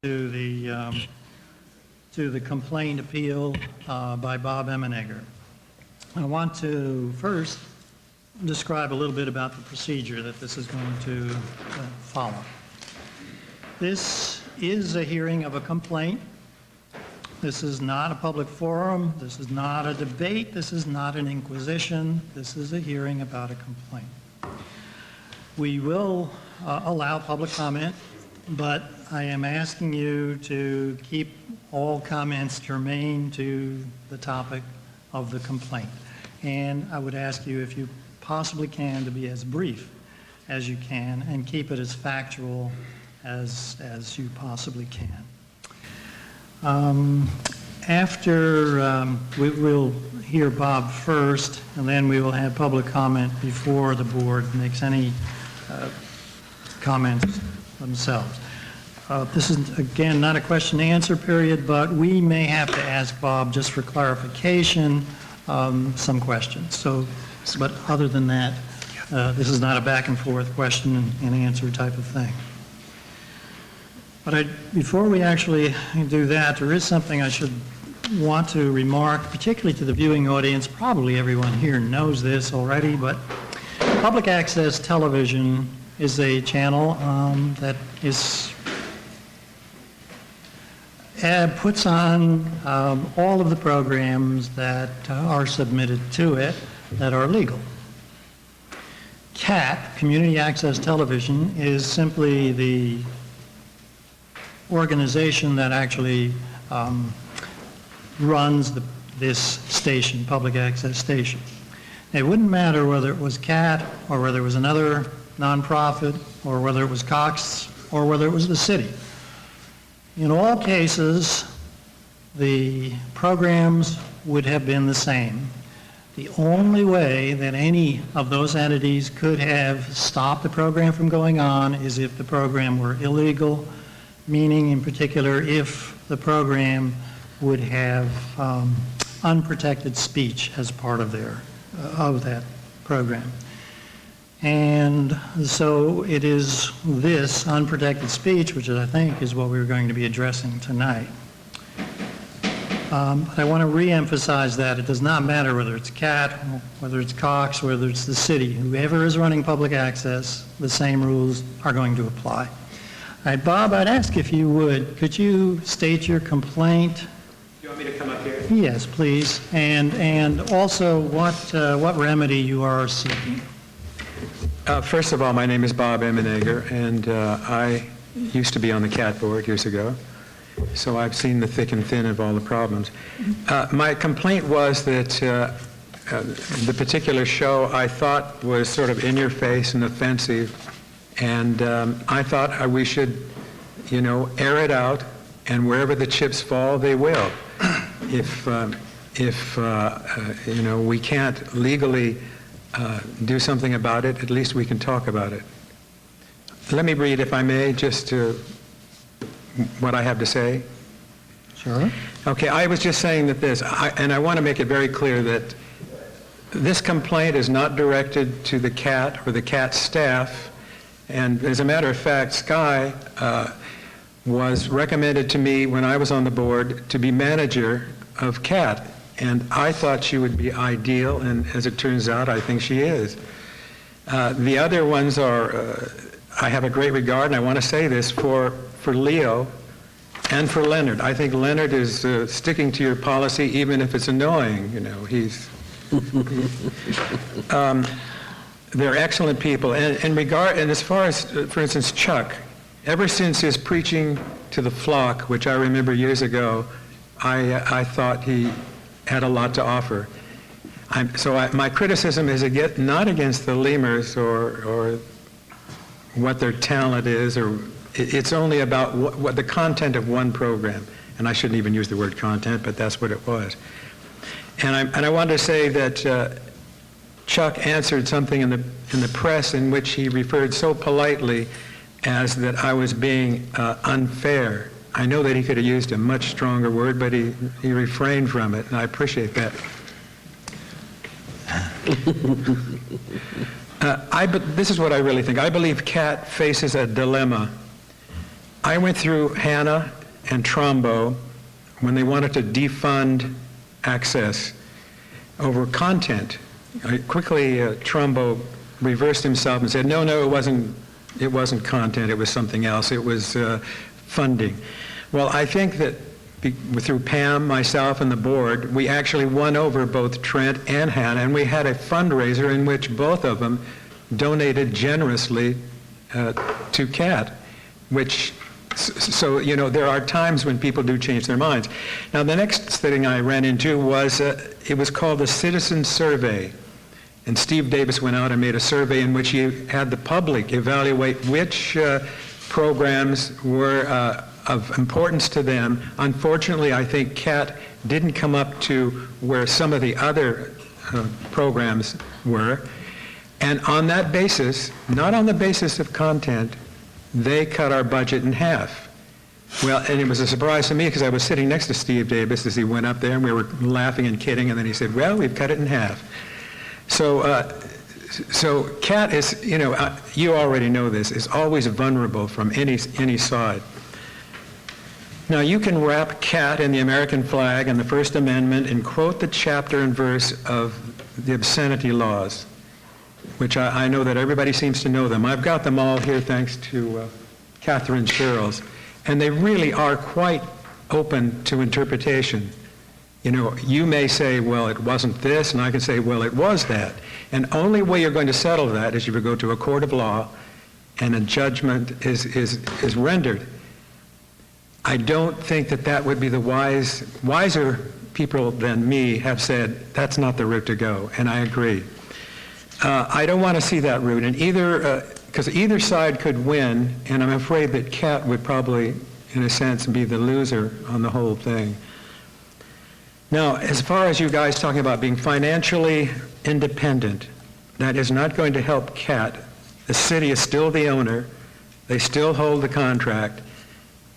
to the complaint appeal by Bob Emenegger. I want to first describe a little bit about the procedure that this is going to follow. This is a hearing of a complaint. This is not a public forum. This is not a debate. This is not an inquisition. This is a hearing about a complaint. We will allow public comment, but I am asking you to keep all comments germane to the topic of the complaint. And I would ask you, if you possibly can, to be as brief as you can and keep it as factual as you possibly can. We'll hear Bob first, and then we will have public comment before the board makes any comments themselves. This is, again, not a question and answer period, but we may have to ask Bob, just for clarification, some questions. But other than that, this is not a back and forth question and answer type of thing. But before we actually do that, there is something I should want to remark, particularly to the viewing audience. Probably everyone here knows this already, but public access television is a channel that puts on all of the programs that are submitted to it that are legal. CAT, Community Access Television, is simply the organization that actually runs this station, public access station. It wouldn't matter whether it was CAT or whether it was another nonprofit or whether it was Cox or whether it was the city. In all cases, the programs would have been the same. The only way that any of those entities could have stopped the program from going on is if the program were illegal, meaning in particular if the program would have unprotected speech as part of that program. And so it is this unprotected speech, which I think is what we're going to be addressing tonight. But I want to re-emphasize that it does not matter whether it's CAT, whether it's Cox, whether it's the city. Whoever is running public access, the same rules are going to apply. All right, Bob, I'd ask if you would, could you state your complaint? You want me to come up here? Yes, please. And also what remedy you are seeking. First of all, my name is Bob Emenegger, and I used to be on the CAT board years ago, so I've seen the thick and thin of all the problems. My complaint was that the particular show I thought was sort of in your face and offensive, and I thought we should, air it out, and wherever the chips fall, they will. If we can't legally do something about it, at least we can talk about it. Let me read, if I may, just what I have to say. Sure. Okay, I was just saying that and I want to make it very clear that this complaint is not directed to the CAT or the CAT staff, and as a matter of fact, Sky was recommended to me when I was on the board to be manager of CAT. And I thought she would be ideal, and as it turns out, I think she is. The other ones are, I have a great regard, and I want to say this, for Leo and for Leonard. I think Leonard is sticking to your policy, even if it's annoying. He's... they're excellent people. And as far as, for instance, Chuck, ever since his preaching to the flock, which I remember years ago, I thought he had a lot to offer. My criticism is not against the Lemurs or what their talent is, or it's only about what the content of one program. And I shouldn't even use the word content, but that's what it was. And I wanted to say that Chuck answered something in the press in which he referred so politely as that I was being unfair. I know that he could have used a much stronger word, but he refrained from it, and I appreciate that. This is what I really think. I believe CAT faces a dilemma. I went through Hannah and Trumbo when they wanted to defund access over content. Quickly, Trumbo reversed himself and said, no, it wasn't content, it was something else, it was funding. Well, I think that through Pam, myself, and the board, we actually won over both Trent and Hannah, and we had a fundraiser in which both of them donated generously to CAT, which, so, you know, there are times when people do change their minds. Now, the next thing I ran into was, it was called a citizen survey. And Steve Davis went out and made a survey in which he had the public evaluate which programs were of importance to them. Unfortunately, I think CAT didn't come up to where some of the other programs were. And on that basis, not on the basis of content, they cut our budget in half. Well, and it was a surprise to me because I was sitting next to Steve Davis as he went up there, and we were laughing and kidding, and then he said, well, we've cut it in half. So CAT is, you know, you already know this, is always vulnerable from any side. Now, you can wrap CAT in the American flag and the First Amendment and quote the chapter and verse of the obscenity laws, which I know that everybody seems to know them. I've got them all here thanks to Catherine Sherrills, and they really are quite open to interpretation. You know, you may say, well, it wasn't this, and I can say, well, it was that. And only way you're going to settle that is if you go to a court of law and a judgment is rendered. I don't think that would be the wiser people than me have said, that's not the route to go, and I agree. I don't want to see that route, and because either side could win, and I'm afraid that CAT would probably, in a sense, be the loser on the whole thing. Now, as far as you guys talking about being financially independent, that is not going to help CAT. The city is still the owner. They still hold the contract.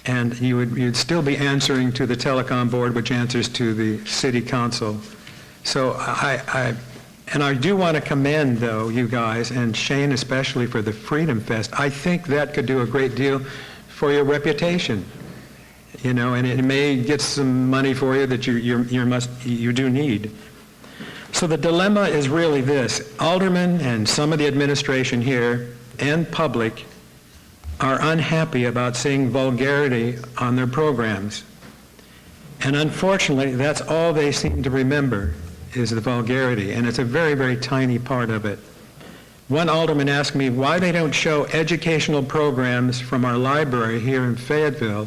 And you'd still be answering to the telecom board, which answers to the city council. So I do want to commend, though, you guys, and Shane especially, for the Freedom Fest. I think that could do a great deal for your reputation. You know, and it may get some money for you that you do need. So the dilemma is really this. Aldermen and some of the administration here and public are unhappy about seeing vulgarity on their programs. And unfortunately, that's all they seem to remember is the vulgarity, and it's a very, very tiny part of it. One alderman asked me why they don't show educational programs from our library here in Fayetteville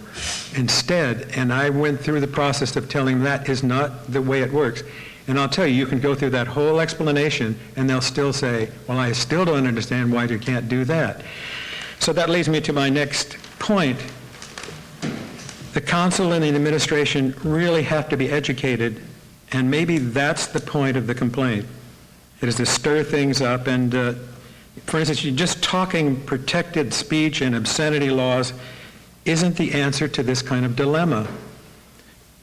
instead, and I went through the process of telling them that is not the way it works. And I'll tell you, you can go through that whole explanation, and they'll still say, well, I still don't understand why you can't do that. So that leads me to my next point. The council and the administration really have to be educated, and maybe that's the point of the complaint. It is to stir things up, and for instance, just talking protected speech and obscenity laws isn't the answer to this kind of dilemma.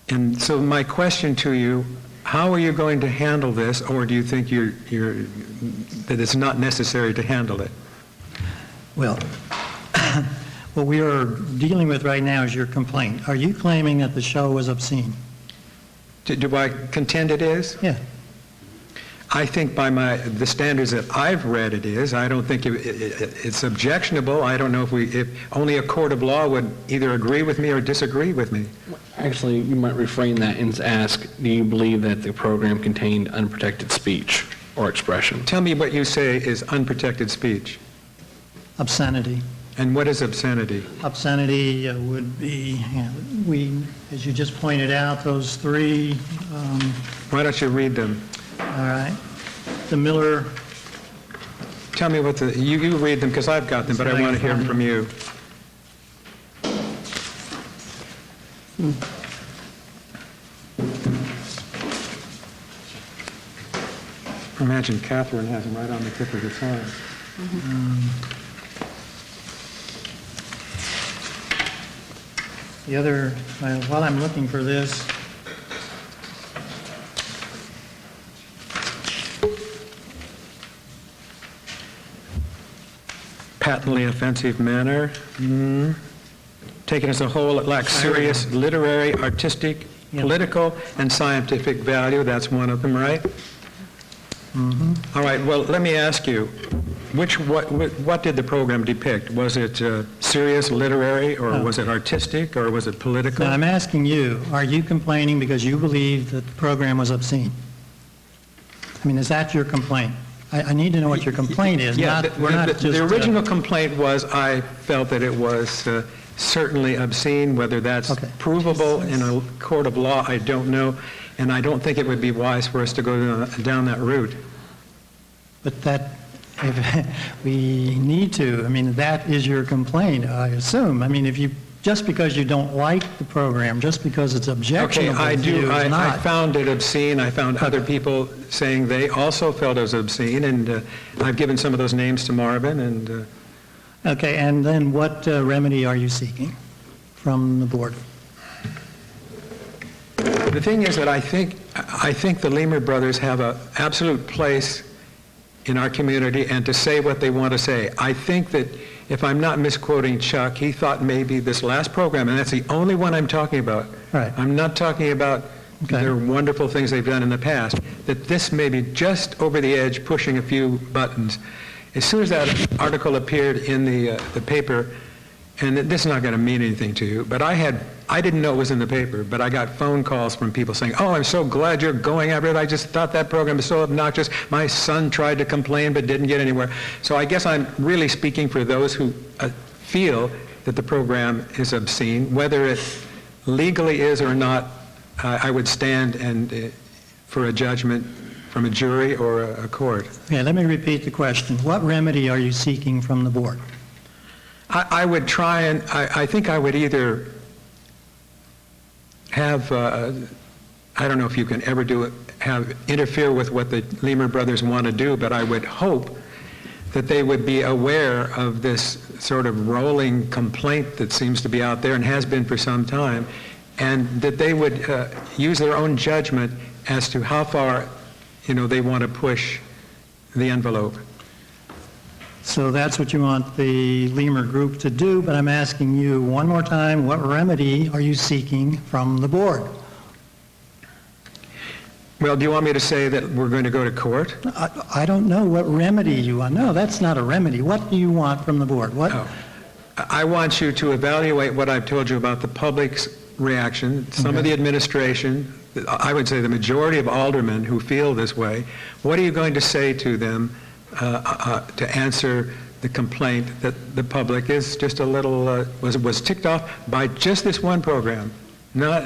And so my question to you, how are you going to handle this, or do you think that it's not necessary to handle it? Well, what we are dealing with right now is your complaint. Are you claiming that the show was obscene? Do I contend it is? Yeah. I think by the standards that I've read it is. I don't think it's objectionable. I don't know if only a court of law would either agree with me or disagree with me. Actually, you might reframe that and ask, do you believe that the program contained unprotected speech or expression? Tell me what you say is unprotected speech. Obscenity. And what is obscenity? Obscenity would be, as you just pointed out, those three. Why don't you read them? All right. The Miller. Tell me what you read them because I've got them, but I want to hear them from you. Imagine Catherine has them right on the tip of her tongue. The other, while I'm looking for this, Patently offensive manner. taken as a whole, it lacks serious literary, artistic, Yeah. political, and scientific value. That's one of them, right? All right, well, let me ask you, what did the program depict? Was it serious, literary, or was it artistic, or was it political? Now, I'm asking you, are you complaining because you believe that the program was obscene? I mean, is that your complaint? I need to know what your complaint is, Yeah, not, we're not just... the original complaint was I felt that it was certainly obscene. Whether that's Okay. provable in a court of law, I don't know, and I don't think it would be wise for us to go down that route. But that, if we need to, I mean, that is your complaint, I assume. I mean, if you, just because you don't like the program, just because it's Okay, objectionable I to you do. is I not. found it obscene. I found other people saying they also felt it was obscene, and I've given some of those names to Marvin, and Okay, and then what remedy are you seeking from the board? the thing is that I think the Lemur brothers have an absolute place in our community and to say what they want to say. I think that, if I'm not misquoting Chuck, he thought maybe this last program, and that's the only one I'm talking about. Right. I'm not talking about Okay. their wonderful things they've done in the past, that this may be just over the edge, pushing a few buttons. As soon as that article appeared in the paper, and this is not going to mean anything to you, but I didn't know it was in the paper, but I got phone calls from people saying, "Oh, I'm so glad you're going after it. I just thought that program was so obnoxious. My son tried to complain but didn't get anywhere." So I guess I'm really speaking for those who feel that the program is obscene. Whether it legally is or not, I would stand for a judgment from a jury or a court. Okay, let me repeat the question. What remedy are you seeking from the board? I would try and, I think I would either have, I don't know if you can ever do it, interfere with what the Lemur brothers want to do, but I would hope that they would be aware of this sort of rolling complaint that seems to be out there and has been for some time, and that they would use their own judgment as to how far, they want to push the envelope. So that's what you want the Lemur group to do, but I'm asking you one more time, what remedy are you seeking from the board? Well, do you want me to say that we're going to go to court? I don't know what remedy you want. No, that's not a remedy. What do you want from the board? What? Oh. I want you to evaluate what I've told you about the public's reaction, some of the administration, I would say the majority of aldermen who feel this way. What are you going to say to them to answer the complaint that the public is just a little, was ticked off by just this one program? Not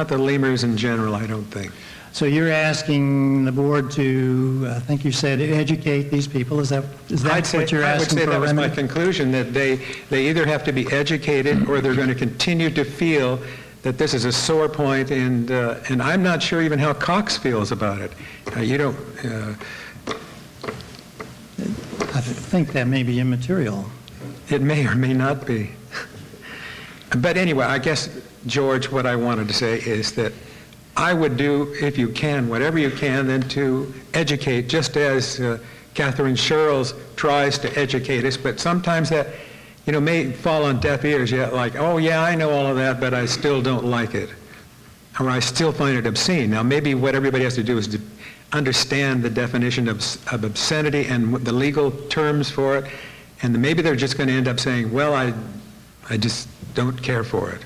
the Lemurs in general, I don't think. So you're asking the board to, I think you said, educate these people. Is that what you're asking for a remedy? I would say that was my conclusion, that they either have to be educated or they're going to continue to feel that this is a sore point, and I'm not sure even how Cox feels about it. I think that may be immaterial. It may or may not be. But anyway, I guess, George, what I wanted to say is that I would do, if you can, whatever you can, then to educate, just as Catherine Sherrills tries to educate us, but sometimes that, may fall on deaf ears, yet like, oh yeah, I know all of that, but I still don't like it, or I still find it obscene. Now maybe what everybody has to do is to understand the definition of obscenity and the legal terms for it, and maybe they're just going to end up saying, well, I just don't care for it.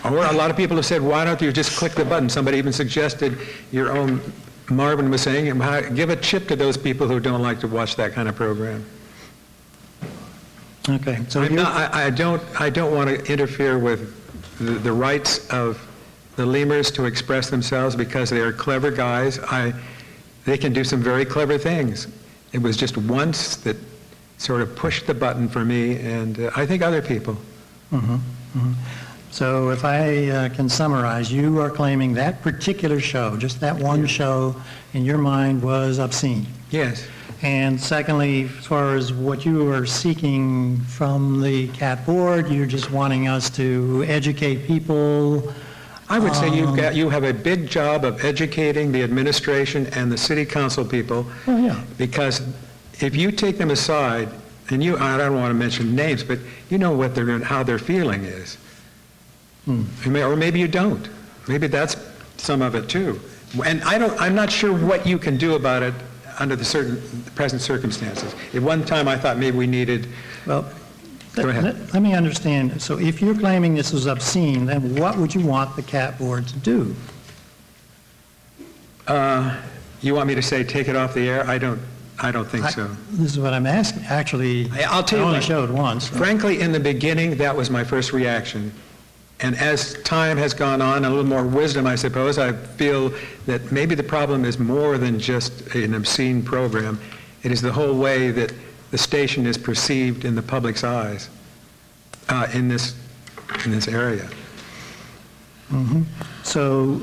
Or a lot of people have said, why don't you just click the button? Somebody even suggested, your own Marvin was saying, give a chip to those people who don't like to watch that kind of program. Okay. So I don't want to interfere with the rights of the Lemurs to express themselves, because they are clever guys. They can do some very clever things. It was just once that sort of pushed the button for me, and I think other people. Mm-hmm. Mm-hmm. So if I can summarize, you are claiming that particular show, just that one show, in your mind was obscene. Yes. And secondly, as far as what you are seeking from the CAT board, you're just wanting us to educate people. I would say you have a big job of educating the administration and the city council people. Oh, yeah. Because if you take them aside, and I don't want to mention names, but you know what how their feeling is. Or maybe you don't. Maybe that's some of it too. And I'm not sure what you can do about it under the present circumstances. At one time, I thought maybe we needed, Well, Go ahead. let me understand. So if you're claiming this was obscene, then what would you want the CAT board to do? you want me to say take it off the air? I don't think so. This is what I'm asking. Actually, I'll tell you I only what. showed once. So. Frankly, in the beginning, that was my first reaction. And as time has gone on, a little more wisdom, I suppose, I feel that maybe the problem is more than just an obscene program. It is the whole way that the station is perceived in the public's eyes in this area. Mm-hmm. So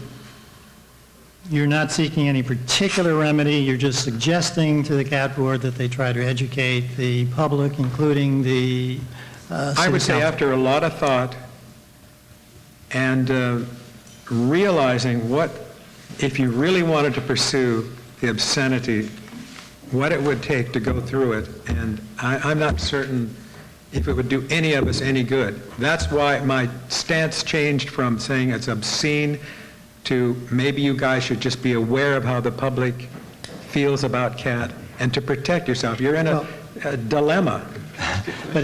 you're not seeking any particular remedy, you're just suggesting to the CAT board that they try to educate the public, including the I would say city council. after a lot of thought and realizing what, if you really wanted to pursue the obscenity, what it would take to go through it, and I'm not certain if it would do any of us any good. That's why my stance changed from saying it's obscene to maybe you guys should just be aware of how the public feels about CAT and to protect yourself. You're in a dilemma. But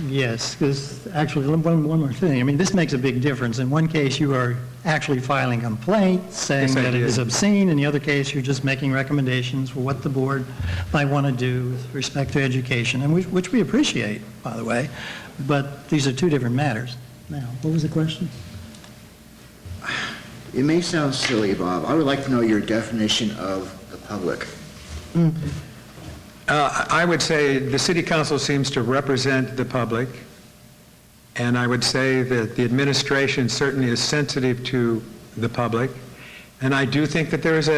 yes, because actually, one more thing. I mean, this makes a big difference. In one case, you are actually filing complaints saying Yes, I that it did. is obscene. In the other case, you're just making recommendations for what the board might want to do with respect to education, and which we appreciate, by the way. But these are two different matters. Now, what was the question? It may sound silly, Bob. I would like to know your definition of the public. I would say the city council seems to represent the public, and I would say that the administration certainly is sensitive to the public, and I do think that there is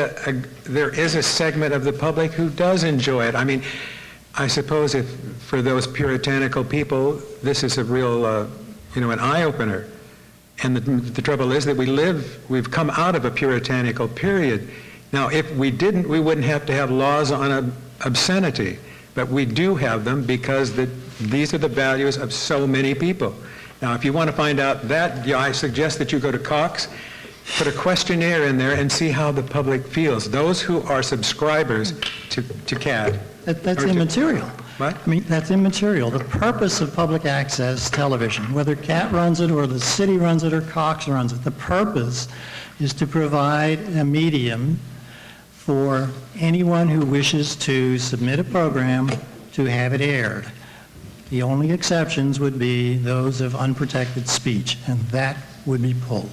a segment of the public who does enjoy it. I mean, I suppose if for those puritanical people, this is a real, an eye-opener. And the trouble is that we've come out of a puritanical period. Now, if we didn't, we wouldn't have to have laws on obscenity, but we do have them because these are the values of so many people. Now, if you want to find out that, I suggest that you go to Cox, put a questionnaire in there and see how the public feels. Those who are subscribers to CAT. That's immaterial. What? I mean, that's immaterial. The purpose of public access television, whether CAT runs it or the city runs it or Cox runs it, the purpose is to provide a medium for anyone who wishes to submit a program to have it aired. The only exceptions would be those of unprotected speech, and that would be pulled.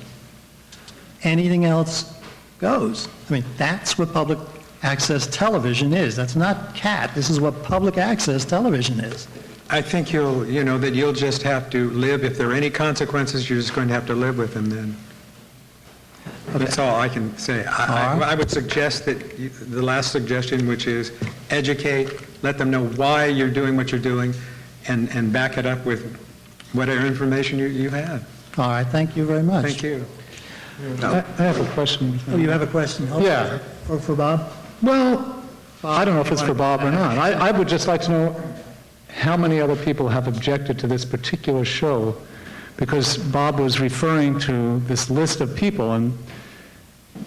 Anything else goes. I mean, that's what public access television is. That's not CAT. This is what public access television is. I think you'll just have to live. If there are any consequences, you're just going to have to live with them then. Okay. That's all I can say. I would suggest that the last suggestion, which is educate, let them know why you're doing what you're doing, and back it up with whatever information you have. All right, thank you very much. Thank you. I have a question. Oh, you have a question? Yeah. For Bob? Well, I don't know if it's for Bob or not. I would just like to know how many other people have objected to this particular show, because Bob was referring to this list of people, and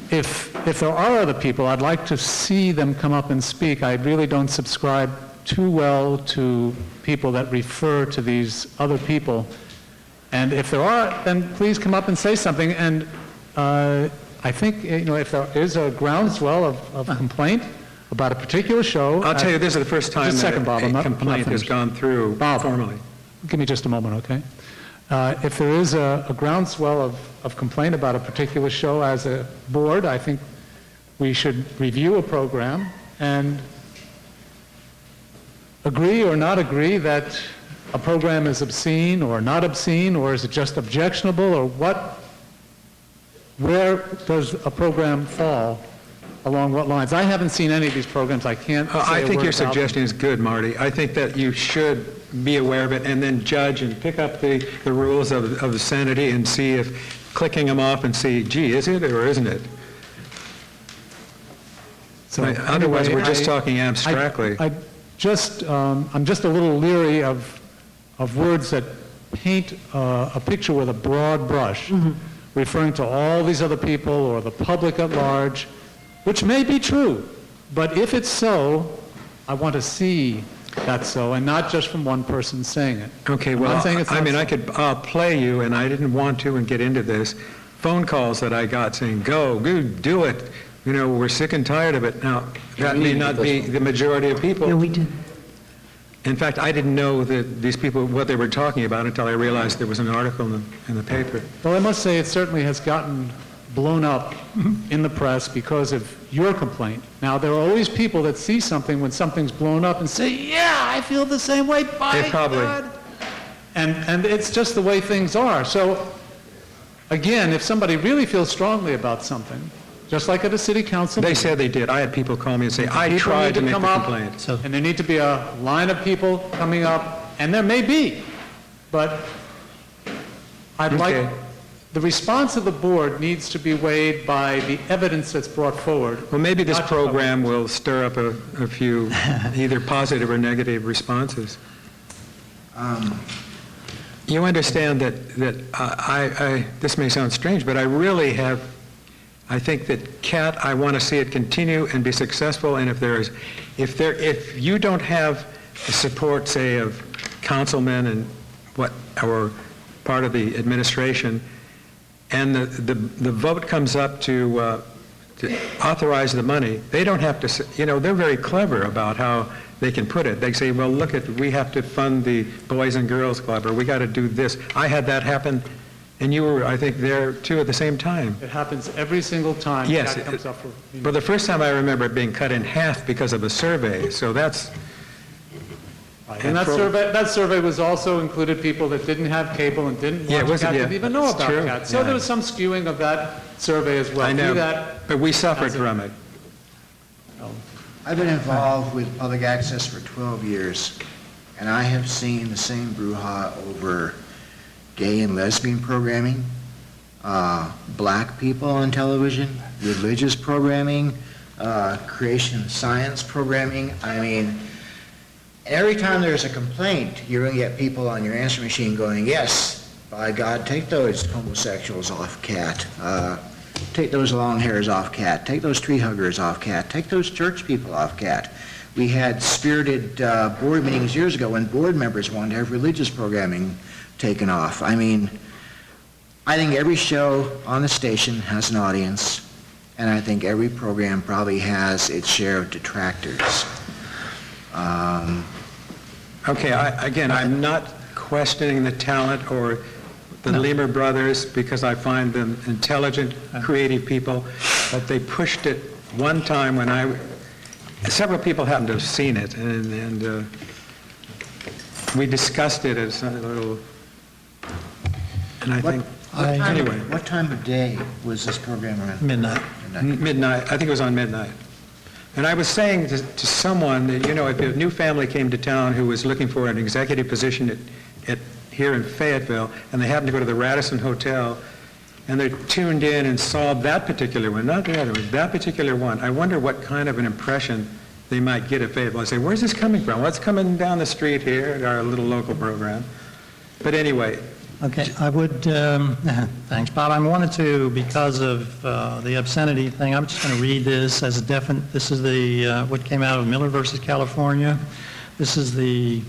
if there are other people, I'd like to see them come up and speak. I really don't subscribe too well to people that refer to these other people. And if there are, then please come up and say something. And I think, if there is a groundswell of complaint about a particular show... I'll tell you, this is the first time Just a second, Bob. that I'm a not complaint has finished. gone through Bob. formally. Give me just a moment, okay? If there is a groundswell of complaint about a particular show as a board, I think we should review a program and agree or not agree that a program is obscene or not obscene, or is it just objectionable, or where does a program fall? Along what lines? I haven't seen any of these programs. I can't say I a think word your about them. suggestion is good, Marty. I think that you should be aware of it and then judge and pick up the rules of the sanity and see if clicking them off and see, gee, is it or isn't it? So Otherwise, anyway, we're just talking abstractly. I'm just a little leery of words that paint a picture with a broad brush, referring to all these other people or the public at large, which may be true, but if it's so, I want to see that's so, and not just from one person saying it. Okay, I'm well, not saying it's I not mean, so. I could play you, and I didn't want to and get into this, phone calls that I got saying, go, do it. You know, we're sick and tired of it. Now, that may not be the majority of people. Yeah, we did. In fact, I didn't know that these people, what they were talking about until I realized there was an article in the paper. Well, I must say it certainly has gotten blown up in the press because of your complaint. Now, there are always people that see something when something's blown up and say, yeah, I feel the same way, by They probably- God. And it's just the way things are. So, again, if somebody really feels strongly about something, just like at a city council They meeting, said they did. I had people call me and say, I people tried need to make the come up, complaint. and there need to be a line of people coming up, and there may be, but I'd like, Okay. the response of the board needs to be weighed by the evidence that's brought forward. Well, maybe this Not- program will stir up a few either positive or negative responses. You understand that I this may sound strange, but I really have, I think that CAT, I want to see it continue and be successful, and if you don't have the support, say, of councilmen and or part of the administration, and the vote comes up to authorize the money, they don't have to, they're very clever about how they can put it. They say, well, look, we have to fund the Boys and Girls Club, or we got to do this. I had that happen, and you were, I think, there too at the same time. It happens every single time Yes, that comes up for. But the first time I remember it being cut in half because of a survey, so that's, And that survey was also included people that didn't have cable and didn't Yeah, it watch wasn't- CAT, yeah, didn't even know it's about true. CAT. So Yeah. there was some skewing of that survey as well. I Be know, that but we suffered as it- from it. I've been involved with public access for 12 years, and I have seen the same brouhaha over gay and lesbian programming, black people on television, religious programming, creation science programming. I mean, every time there's a complaint, you're going to get people on your answer machine going, yes, by God, take those homosexuals off CAT. Take those long hairs off CAT. Take those tree huggers off CAT. Take those church people off CAT. We had spirited board meetings years ago when board members wanted to have religious programming taken off. I mean, I think every show on the station has an audience, and I think every program probably has its share of detractors. Okay, I'm not questioning the talent or the Lemur brothers, because I find them intelligent, creative people, but they pushed it one time when several people happened to have seen it, and we discussed it as a little, and I think, anyway. What time of day was this program on? Midnight. Midnight, I think it was on midnight. And I was saying to someone that, if a new family came to town who was looking for an executive position here in Fayetteville, and they happened to go to the Radisson Hotel, and they tuned in and saw that particular one, not the other one, that particular one, I wonder what kind of an impression they might get at Fayetteville. I say, where's this coming from? What's coming down the street here at our little local program? But anyway, Okay, I would, thanks, Bob. I wanted to, because of the obscenity thing, I'm just going to read this as a this is the, what came out of Miller versus California. This is the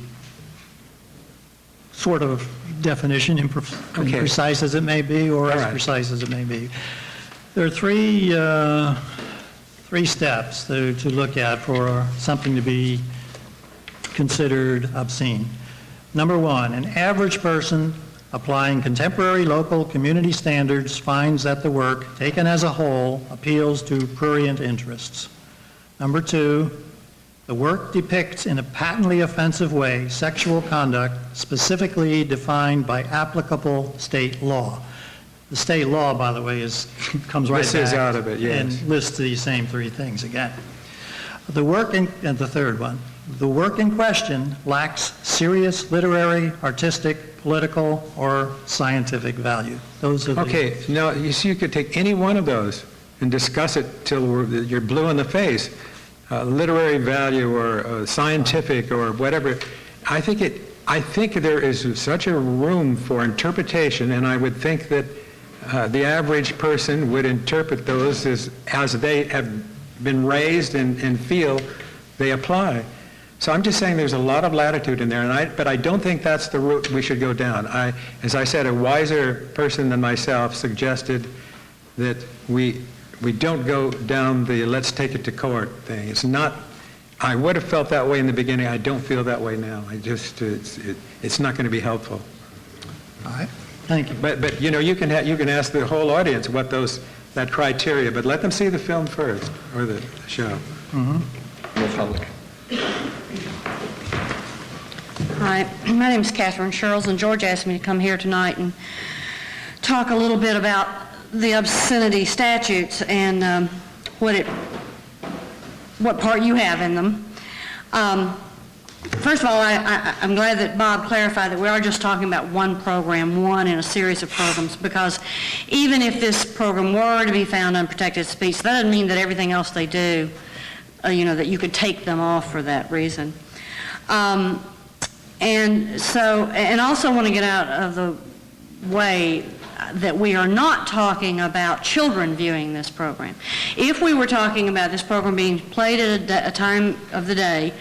sort of definition, imprecise as it may be, or as All right. precise as it may be. There are three steps to look at for something to be considered obscene. Number one, an average person applying contemporary local community standards finds that the work, taken as a whole, appeals to prurient interests. Number two, the work depicts in a patently offensive way sexual conduct specifically defined by applicable state law. The state law, by the way, comes right back. This is out of it, yes. And lists these same three things again. The work and the third one, the work in question lacks serious literary, artistic, political, or scientific value. Those are the... okay, now, you see, you could take any one of those and discuss it till you're blue in the face, literary value or scientific or whatever. I think I think there is such a room for interpretation, and I would think that the average person would interpret those as they have been raised and feel they apply. So I'm just saying there's a lot of latitude in there, but I don't think that's the route we should go down. As I said, a wiser person than myself suggested that we don't go down the let's take it to court thing. It's not. I would have felt that way in the beginning. I don't feel that way now. It's not going to be helpful. All right, thank you. But you know, you can ask the whole audience what that criteria, but let them see the film first, or the show. No public. Hi, my name is Catherine Sherrills, and George asked me to come here tonight and talk a little bit about the obscenity statutes and what part you have in them. First of all, I'm glad that Bob clarified that we are just talking about one program, one in a series of programs, because even if this program were to be found unprotected speech, that doesn't mean that everything else they do, that you could take them off for that reason. And also want to get out of the way that we are not talking about children viewing this program. If we were talking about this program being played at a time of the day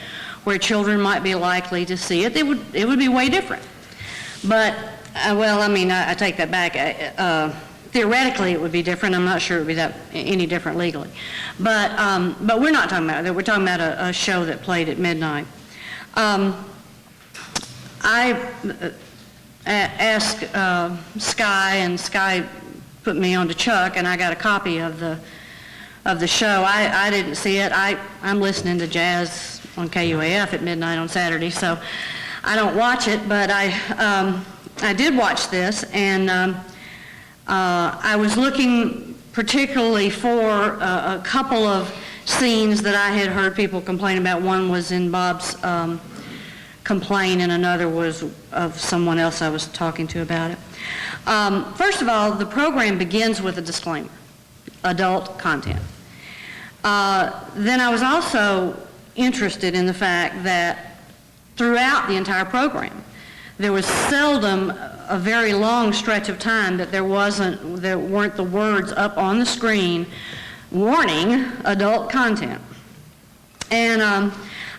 where children might be likely to see it, it would be way different. But, I take that back. Theoretically, it would be different. I'm not sure it would be any different legally. But we're not talking about that. We're talking about a show that played at midnight. I asked Sky, and Sky put me on to Chuck, and I got a copy of the show. I didn't see it. I'm listening to jazz on KUAF at midnight on Saturday, so I don't watch it, but I did watch this, and I was looking particularly for a couple of scenes that I had heard people complain about. One was in Bob's complaint, and another was of someone else I was talking to about it. First of all, the program begins with a disclaimer, adult content. Then I was also interested in the fact that throughout the entire program, there was seldom a very long stretch of time that there weren't the words up on the screen warning adult content. And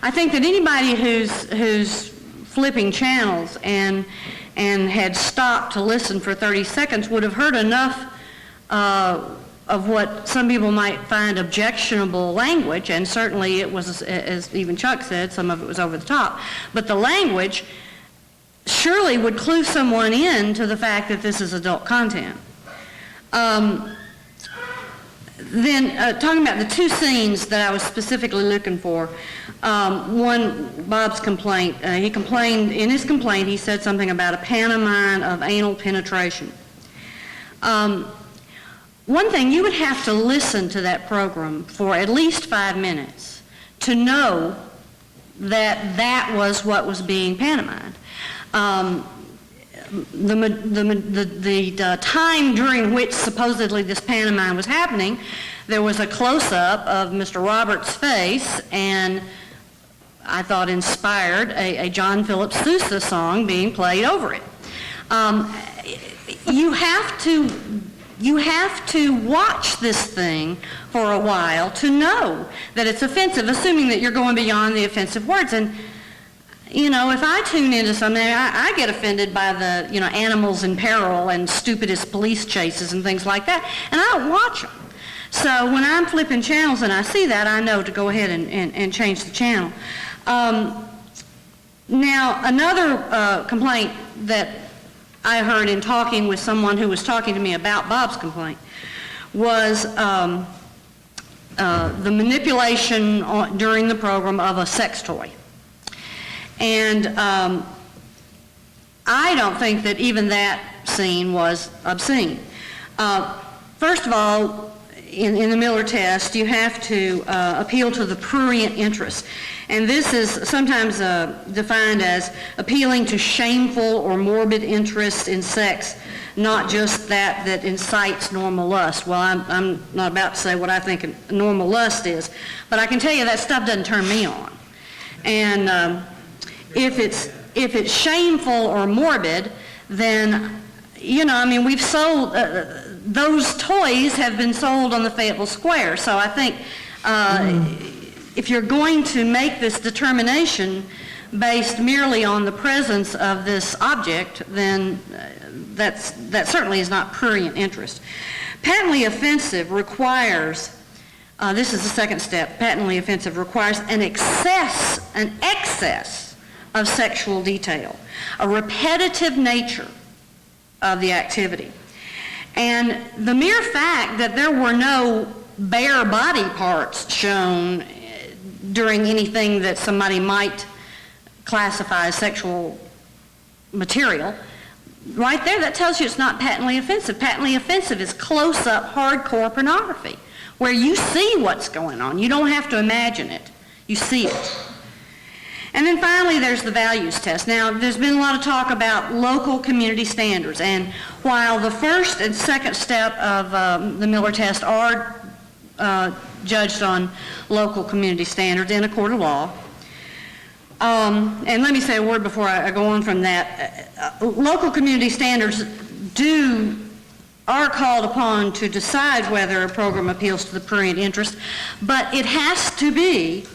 I think that anybody who's flipping channels and had stopped to listen for 30 seconds would have heard enough of what some people might find objectionable language, and certainly it was, as even Chuck said, some of it was over the top. But the language surely would clue someone in to the fact that this is adult content. Then talking about the two scenes that I was specifically looking for, one, Bob's complaint. He complained, in his complaint, he said something about a pantomime of anal penetration. One thing, you would have to listen to that program for at least 5 minutes to know that that was what was being pantomimed. The time during which supposedly this pantomime was happening, there was a close-up of Mr. Roberts' face, and I thought inspired a John Philip Sousa song being played over it. You have to watch this thing for a while to know that it's offensive, assuming that you're going beyond the offensive words. And if I tune into something, I get offended by the, animals in peril and stupidest police chases and things like that, and I don't watch them. So when I'm flipping channels and I see that, I know to go ahead and change the channel. Now, another complaint that I heard in talking with someone who was talking to me about Bob's complaint was the manipulation during the program of a sex toy. And I don't think that even that scene was obscene. First of all, in the Miller test, you have to appeal to the prurient interest. And this is sometimes defined as appealing to shameful or morbid interest in sex, not just that incites normal lust. Well, I'm not about to say what I think normal lust is, but I can tell you that stuff doesn't turn me on. And if it's if it's shameful or morbid, then, we've sold, those toys have been sold on the Fayetteville Square. So I think if you're going to make this determination based merely on the presence of this object, then that certainly is not prurient interest. Patently offensive requires, this is the second step, patently offensive requires an excess of sexual detail, a repetitive nature of the activity. And the mere fact that there were no bare body parts shown during anything that somebody might classify as sexual material, right there, that tells you it's not patently offensive. Patently offensive is close-up, hardcore pornography, where you see what's going on. You don't have to imagine it. You see it. And then finally, there's the values test. Now, there's been a lot of talk about local community standards, and while the first and second step of the Miller test are judged on local community standards in a court of law, and let me say a word before I go on from that. Local community standards are called upon to decide whether a program appeals to the prurient interest, but it has to be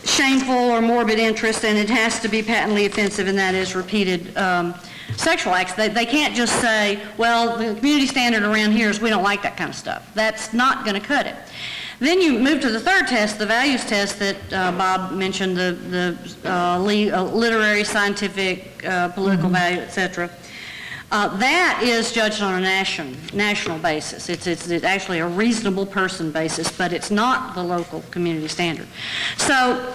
shameful or morbid interest, and it has to be patently offensive, and that is repeated sexual acts. They can't just say, well, the community standard around here is we don't like that kind of stuff. That's not going to cut it. Then you move to the third test, the values test that Bob mentioned, the literary, scientific, political value, etc. That is judged on a national basis. It's actually a reasonable person basis, but it's not the local community standard. So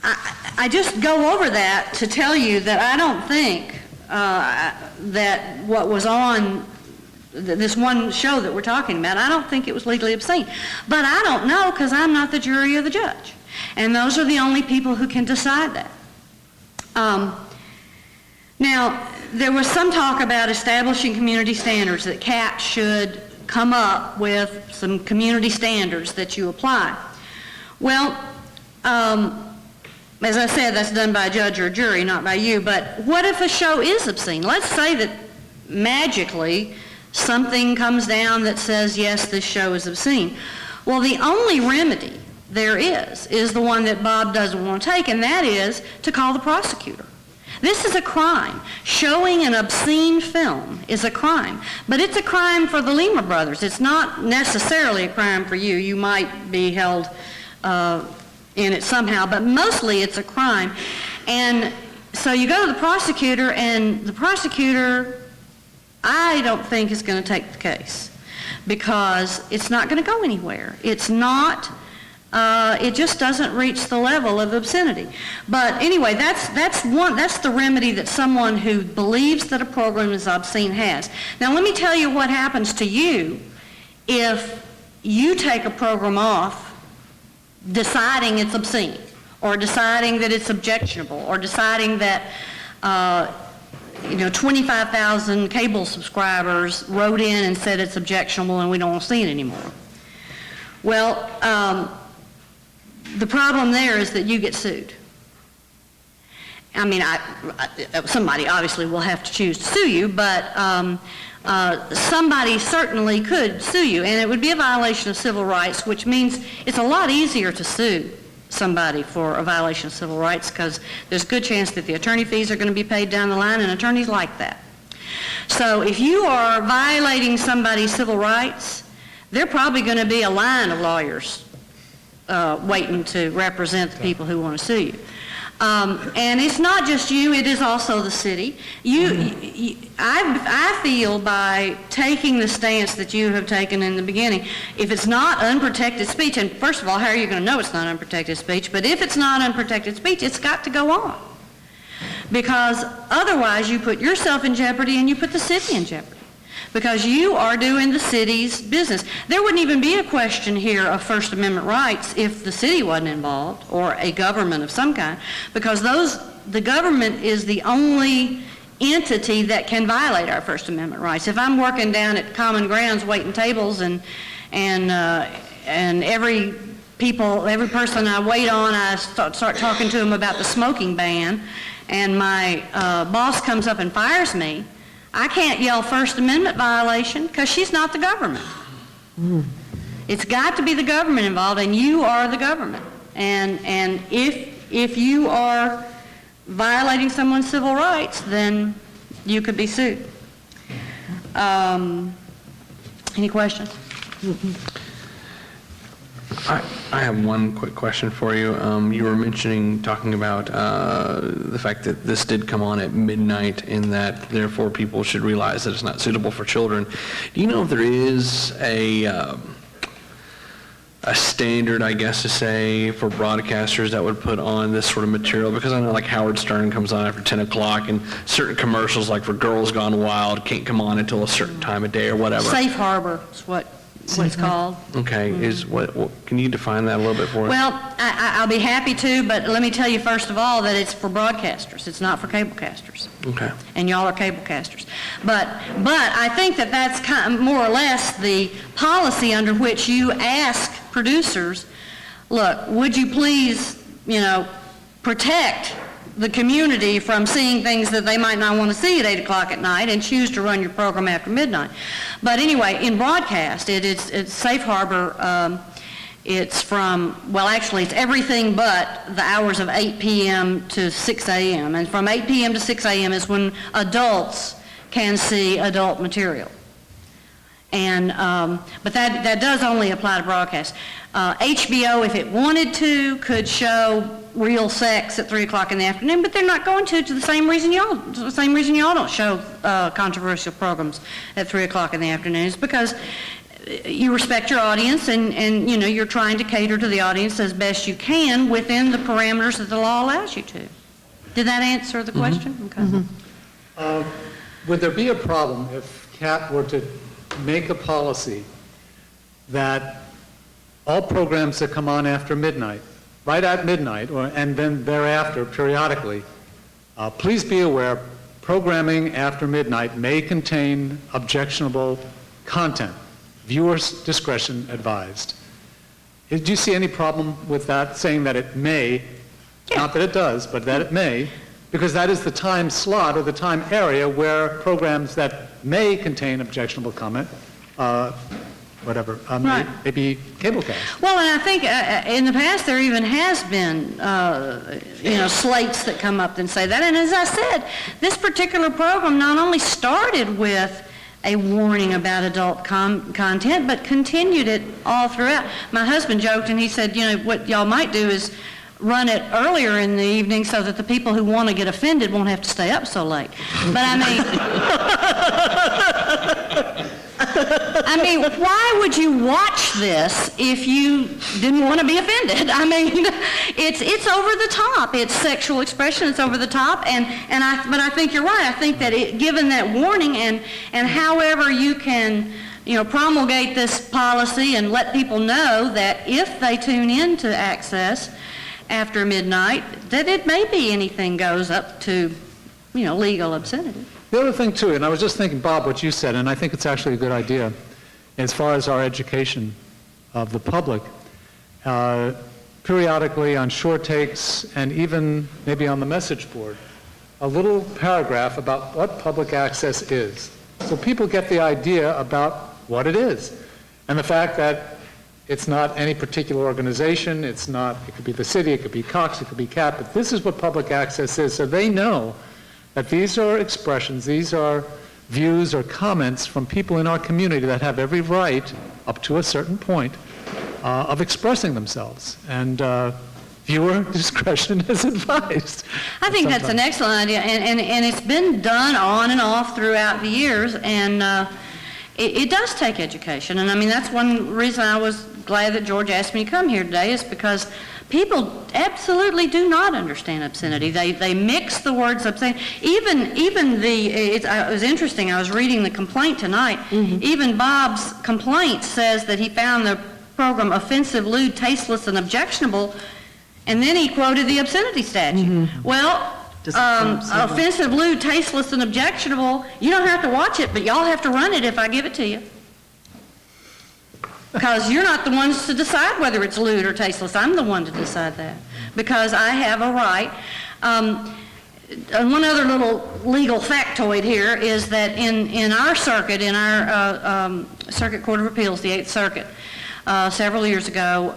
I just go over that to tell you that I don't think that what was on this one show that we're talking about, I don't think it was legally obscene. But I don't know, because I'm not the jury or the judge. And those are the only people who can decide that. Now, there was some talk about establishing community standards, that CAT should come up with some community standards that you apply. Well, as I said, that's done by a judge or a jury, not by you. But what if a show is obscene? Let's say that magically something comes down that says, yes, this show is obscene. Well, the only remedy there is the one that Bob doesn't want to take, and that is to call the prosecutor. This is a crime. Showing an obscene film is a crime, but it's a crime for the Lemur brothers. It's not necessarily a crime for you. You might be held in it somehow, but mostly it's a crime. And so you go to the prosecutor, and the prosecutor, I don't think, is going to take the case, because it's not going to go anywhere. It's not, it just doesn't reach the level of obscenity. But anyway, that's the remedy that someone who believes that a program is obscene has. Now let me tell you what happens to you if you take a program off deciding it's obscene, or deciding that it's objectionable, or deciding that 25,000 cable subscribers wrote in and said it's objectionable and we don't want to see it anymore. Well, the problem there is that you get sued. I mean, somebody obviously will have to choose to sue you, but somebody certainly could sue you, and it would be a violation of civil rights, which means it's a lot easier to sue somebody for a violation of civil rights, because there's a good chance that the attorney fees are going to be paid down the line, and attorneys like that. So if you are violating somebody's civil rights, there's probably going to be a line of lawyers waiting to represent the people who want to sue you. And it's not just you, it is also the city. I feel by taking the stance that you have taken in the beginning, if it's not unprotected speech, and first of all, how are you going to know it's not unprotected speech? But if it's not unprotected speech, it's got to go on. Because otherwise you put yourself in jeopardy and you put the city in jeopardy. Because you are doing the city's business. There wouldn't even be a question here of First Amendment rights if the city wasn't involved, or a government of some kind, because the government is the only entity that can violate our First Amendment rights. If I'm working down at Common Grounds waiting tables, and every person I wait on, I start talking to them about the smoking ban, and my boss comes up and fires me, I can't yell First Amendment violation because she's not the government. It's got to be the government involved, and you are the government. And if you are violating someone's civil rights, then you could be sued. Any questions? I have one quick question for you. You were talking about the fact that this did come on at midnight and that therefore people should realize that it's not suitable for children. Do you know if there is a standard, I guess to say, for broadcasters that would put on this sort of material? Because I know like Howard Stern comes on after 10 o'clock and certain commercials like for Girls Gone Wild can't come on until a certain time of day or whatever. Safe harbor is what it's called. Okay, what can you define that a little bit for us? Well, I'll be happy to, but let me tell you first of all that it's for broadcasters. It's not for cablecasters. Okay. And y'all are cablecasters. But I think that that's kind of more or less the policy under which you ask producers, look, would you please, protect the community from seeing things that they might not want to see at 8 o'clock at night and choose to run your program after midnight. But anyway, in broadcast, it's safe harbor. It's it's everything but the hours of 8 p.m. to 6 a.m. And from 8 p.m. to 6 a.m. is when adults can see adult material. And but that does only apply to broadcast. HBO, if it wanted to, could show real sex at 3 o'clock in the afternoon, but they're not going to the same reason y'all don't show controversial programs at 3 o'clock in the afternoon. It's because you respect your audience and you're trying to cater to the audience as best you can within the parameters that the law allows you to. Did that answer the question? Okay. Would there be a problem if CAT were to make a policy that all programs that come on after midnight, right at midnight, and then thereafter periodically, please be aware, programming after midnight may contain objectionable content. Viewers' discretion advised. Do you see any problem with that, saying that it may, not that it does, but that it may, because that is the time slot or the time area where programs that may contain objectionable comment, maybe cablecast. Well, and I think in the past there even has been, slates that come up and say that. And as I said, this particular program not only started with a warning about adult content, but continued it all throughout. My husband joked and he said, what y'all might do is run it earlier in the evening so that the people who want to get offended won't have to stay up so late. But I mean, why would you watch this if you didn't want to be offended? I mean, it's over the top. It's sexual expression. It's over the top. But I think you're right. I think that given that warning and however you can, promulgate this policy and let people know that if they tune in to Access after midnight, that it may be anything goes up to, legal obscenity. The other thing, too, and I was just thinking, Bob, what you said, and I think it's actually a good idea, as far as our education of the public, periodically on short takes and even maybe on the message board, a little paragraph about what public access is. So people get the idea about what it is. And the fact that it's not any particular organization, it could be the city, it could be Cox, it could be CAT, but this is what public access is. So they know that these are expressions, these are views or comments from people in our community that have every right, up to a certain point, of expressing themselves. And viewer discretion is advised. I think that's an excellent idea, and it's been done on and off throughout the years, and it does take education. And I mean, that's one reason I was glad that George asked me to come here today, is because people absolutely do not understand obscenity. They mix the words obscene. It was interesting. I was reading the complaint tonight. Mm-hmm. Even Bob's complaint says that he found the program offensive, lewd, tasteless, and objectionable, and then he quoted the obscenity statute. Mm-hmm. Well, offensive, lewd, tasteless, and objectionable, you don't have to watch it, but y'all have to run it if I give it to you. Because you're not the ones to decide whether it's lewd or tasteless. I'm the one to decide that, because I have a right. one other little legal factoid here is that in our circuit, in our Circuit Court of Appeals, the 8th Circuit, several years ago,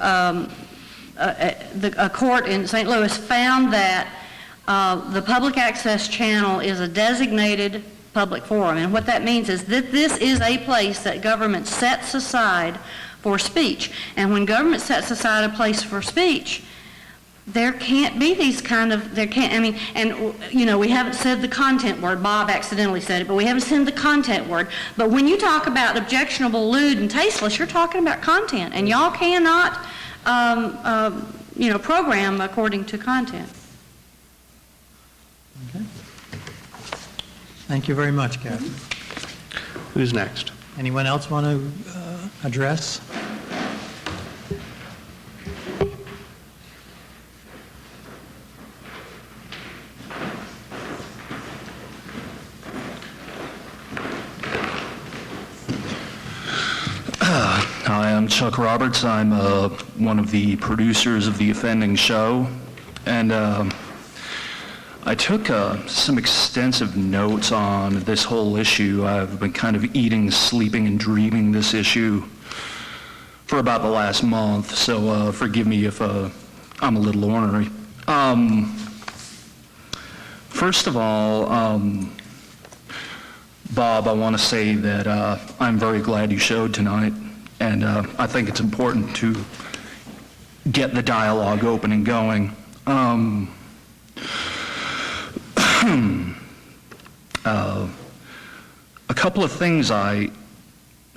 a court in St. Louis found that the public access channel is a designated public forum. And what that means is that this is a place that government sets aside for speech. And when government sets aside a place for speech, there can't be these kind of, there can't, I mean, and, you know, we haven't said the content word. Bob accidentally said it, but we haven't said the content word. But when you talk about objectionable, lewd, and tasteless, you're talking about content. And y'all cannot, you know, program according to content. Okay. Thank you very much, Catherine. Who's next? Anyone else want to address? Hi, I'm Chuck Roberts. I'm one of the producers of the offending show, and I took some extensive notes on this whole issue. I've been kind of eating, sleeping, and dreaming this issue for about the last month, so forgive me if I'm a little ornery. First of all, Bob, I want to say that I'm very glad you showed tonight, and I think it's important to get the dialogue open and going. A couple of things I've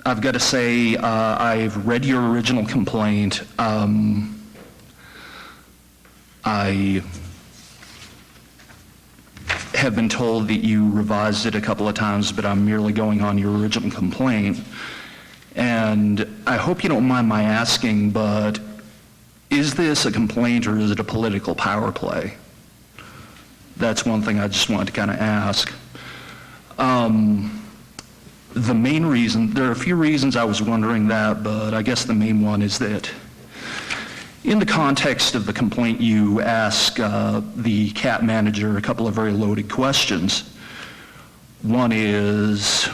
got to say. I've read your original complaint. I have been told that you revised it a couple of times, but I'm merely going on your original complaint. And I hope you don't mind my asking, but is this a complaint or is it a political power play? That's one thing I just wanted to kind of ask. The main reason, there are a few reasons I was wondering that, but I guess the main one is that in the context of the complaint, you ask the CAT manager a couple of very loaded questions. One is,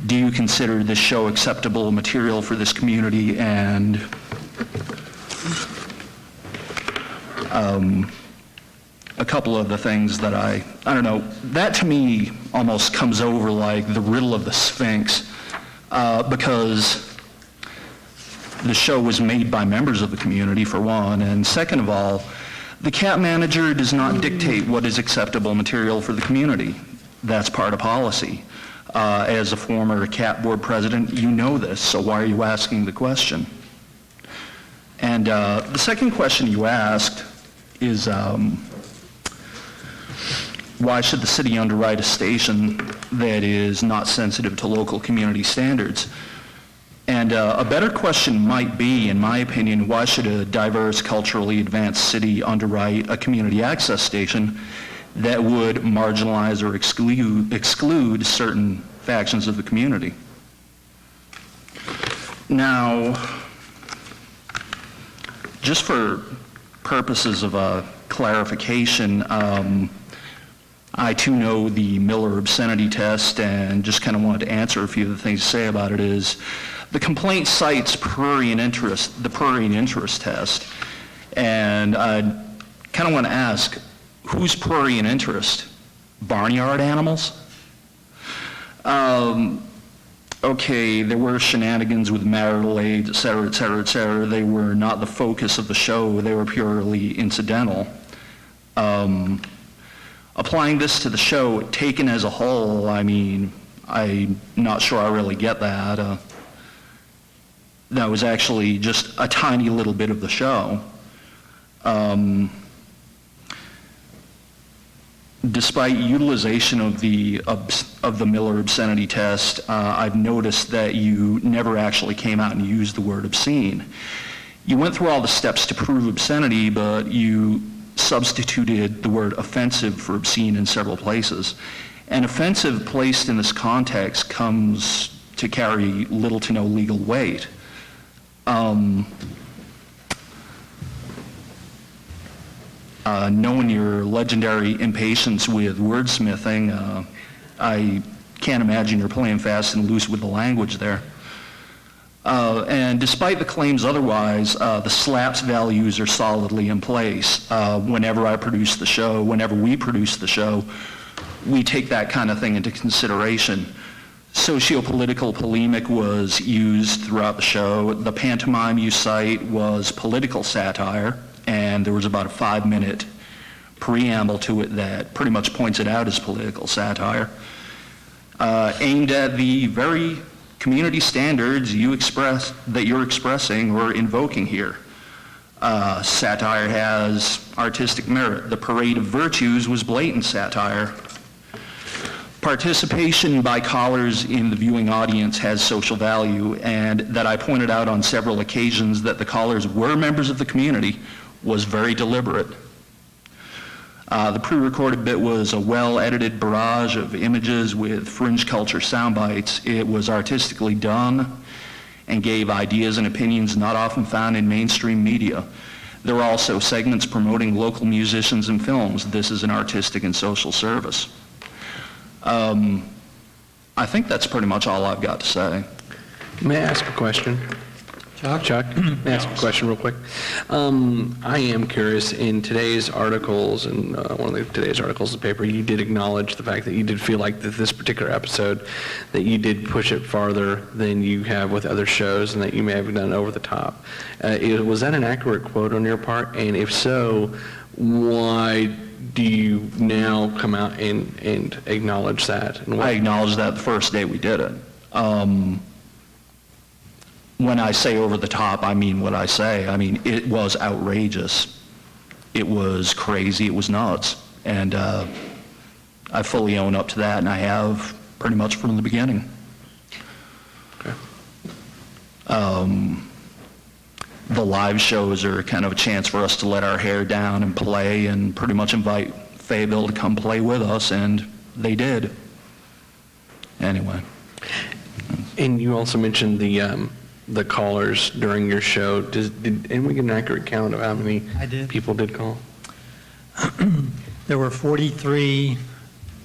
do you consider this show acceptable material for this community? And a couple of the things that I don't know, that to me almost comes over like the riddle of the Sphinx, because the show was made by members of the community, for one, and second of all, the CAT manager does not dictate what is acceptable material for the community. That's part of policy. As a former CAT board president, you know this, so why are you asking the question? And the second question you asked is, why should the city underwrite a station that is not sensitive to local community standards? And a better question might be, in my opinion, why should a diverse, culturally advanced city underwrite a community access station that would marginalize or exclude certain factions of the community? Now, just for purposes of clarification, I too know the Miller obscenity test, and just kind of wanted to answer a few of the things to say about it is, the complaint cites prurient interest, the prurient interest test, and I kind of want to ask, who's prurient interest? Barnyard animals? Okay, there were shenanigans with marital aid, et cetera, et cetera, et cetera. They were not the focus of the show. They were purely incidental. Applying this to the show, taken as a whole, I mean, I'm not sure I really get that. That was actually just a tiny little bit of the show. Despite utilization of the Miller obscenity test, I've noticed that you never actually came out and used the word obscene. You went through all the steps to prove obscenity, but you substituted the word offensive for obscene in several places. And offensive placed in this context comes to carry little to no legal weight. Knowing your legendary impatience with wordsmithing, I can't imagine you're playing fast and loose with the language there. And despite the claims otherwise, the slaps values are solidly in place. Whenever I produce the show, whenever we produce the show, we take that kind of thing into consideration. Socio-political polemic was used throughout the show. The pantomime you cite was political satire, and there was about a 5-minute preamble to it that pretty much points it out as political satire, aimed at the very community standards that you're expressing or invoking here. Satire has artistic merit. The Parade of Virtues was blatant satire. Participation by callers in the viewing audience has social value, and that I pointed out on several occasions that the callers were members of the community was very deliberate. The pre-recorded bit was a well-edited barrage of images with fringe culture sound bites. It was artistically done and gave ideas and opinions not often found in mainstream media. There were also segments promoting local musicians and films. This is an artistic and social service. I think that's pretty much all I've got to say. May I ask a question? Chuck, may I ask a question real quick? I am curious, in today's articles, and one of today's articles in the paper, you did acknowledge the fact that you did feel like that this particular episode, that you did push it farther than you have with other shows, and that you may have done over the top. Was that an accurate quote on your part? And if so, why do you now come out and acknowledge that? And I acknowledged that the first day we did it. When I say over the top, I mean what I say. I mean, it was outrageous. It was crazy. It was nuts. And I fully own up to that, and I have pretty much from the beginning. Okay. The live shows are kind of a chance for us to let our hair down and play and pretty much invite Fayetteville to come play with us, and they did. Anyway. And you also mentioned the callers during your show. Did anyone get an accurate count of how many people did call? There were 43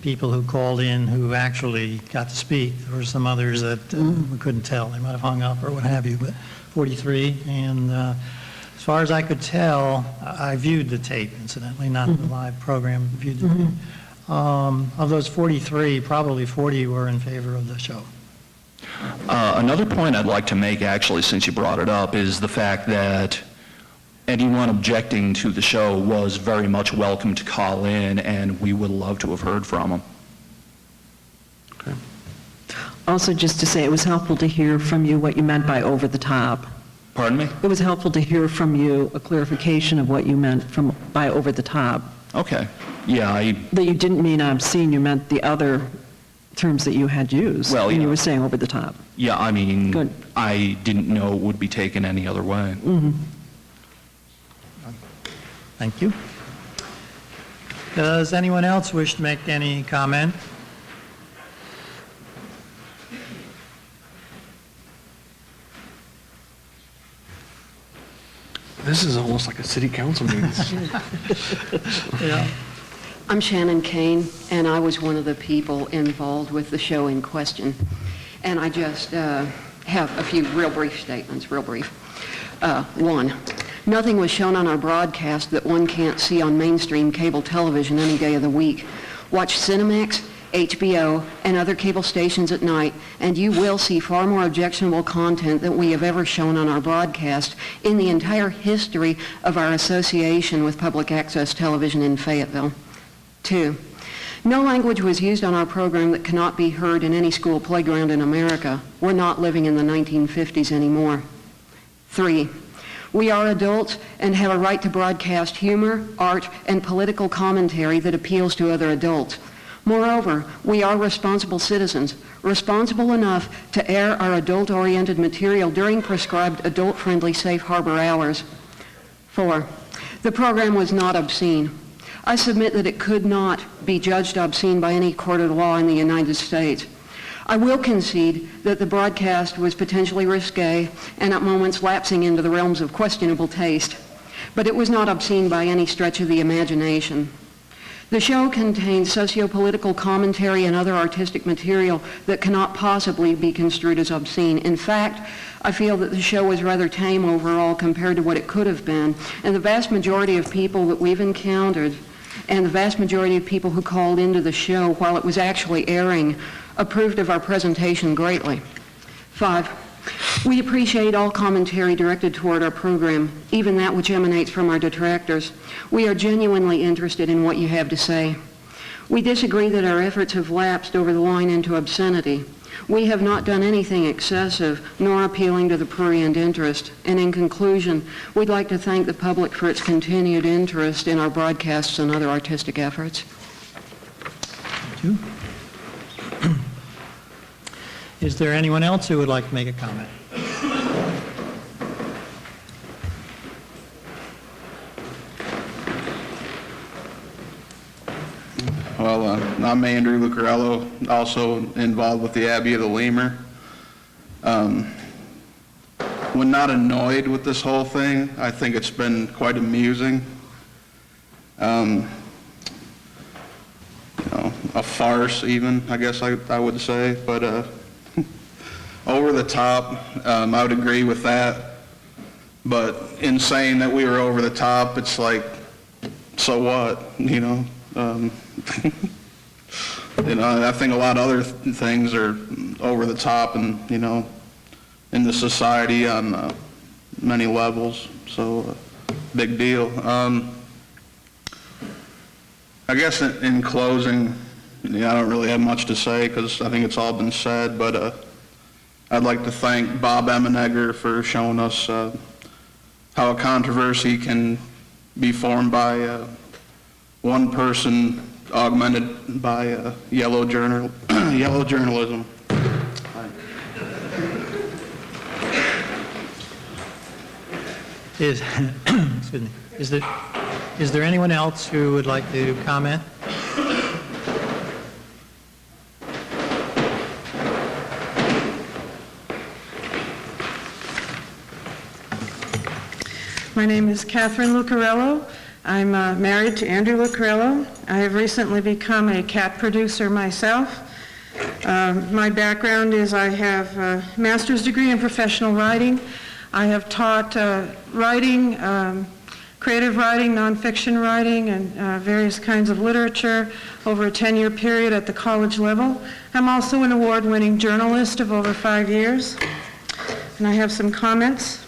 people who called in who actually got to speak. There were some others that we couldn't tell. They might have hung up or what have you, but 43. And as far as I could tell, I viewed the tape, incidentally, not the live program, viewed the tape. Of those 43, probably 40 were in favor of the show. Another point I'd like to make, actually, since you brought it up, is the fact that anyone objecting to the show was very much welcome to call in, and we would love to have heard from them. Okay. Also, just to say, it was helpful to hear from you what you meant by over the top. Pardon me? It was helpful to hear from you a clarification of what you meant by over the top. Okay. Yeah, That you didn't mean obscene, you meant the other terms that you had used Well, when yeah. you were saying over the top. yeah, I mean, Good. I didn't know it would be taken any other way. Thank you. Does anyone else wish to make any comment? This is almost like a city council meeting. Yeah. I'm Shannon Kane, and I was one of the people involved with the show in question. And I just have a few real brief statements, real brief. One, nothing was shown on our broadcast that one can't see on mainstream cable television any day of the week. Watch Cinemax, HBO, and other cable stations at night, and you will see far more objectionable content than we have ever shown on our broadcast in the entire history of our association with public access television in Fayetteville. 2, no language was used on our program that cannot be heard in any school playground in America. We're not living in the 1950s anymore. 3, we are adults and have a right to broadcast humor, art, and political commentary that appeals to other adults. Moreover, we are responsible citizens, responsible enough to air our adult-oriented material during prescribed adult-friendly safe harbor hours. 4, the program was not obscene. I submit that it could not be judged obscene by any court of law in the United States. I will concede that the broadcast was potentially risque and at moments lapsing into the realms of questionable taste. but it was not obscene by any stretch of the imagination. The show contains socio-political commentary and other artistic material that cannot possibly be construed as obscene. In fact, I feel that the show was rather tame overall compared to what it could have been, and the vast majority of people that we've encountered and the vast majority of people who called into the show while it was actually airing approved of our presentation greatly. 5, we appreciate all commentary directed toward our program, even that which emanates from our detractors. We are genuinely interested in what you have to say. We disagree that our efforts have lapsed over the line into obscenity. We have not done anything excessive, nor appealing to the prurient interest. And in conclusion, we'd like to thank the public for its continued interest in our broadcasts and other artistic efforts. Thank you. Is there anyone else who would like to make a comment? Well, I'm Andrew Lucarello, also involved with the Abbey of the Lemur. When not annoyed with this whole thing, I think it's been quite amusing. A farce even, I guess I would say, but over the top, I would agree with that. But in saying that we were over the top, it's like, so what, I think a lot of other things are over the top and, in the society on many levels, so big deal. I guess in closing, I don't really have much to say because I think it's all been said, but I'd like to thank Bob Emenegger for showing us how a controversy can be formed by one person augmented by yellow journalism. Excuse me. Is there anyone else who would like to comment? My name is Catherine Lucarello. I'm married to Andrew Lucarello. I have recently become a cat producer myself. My background is I have a master's degree in professional writing. I have taught writing, creative writing, nonfiction writing, and various kinds of literature over a 10-year period at the college level. I'm also an award-winning journalist of over 5 years, and I have some comments.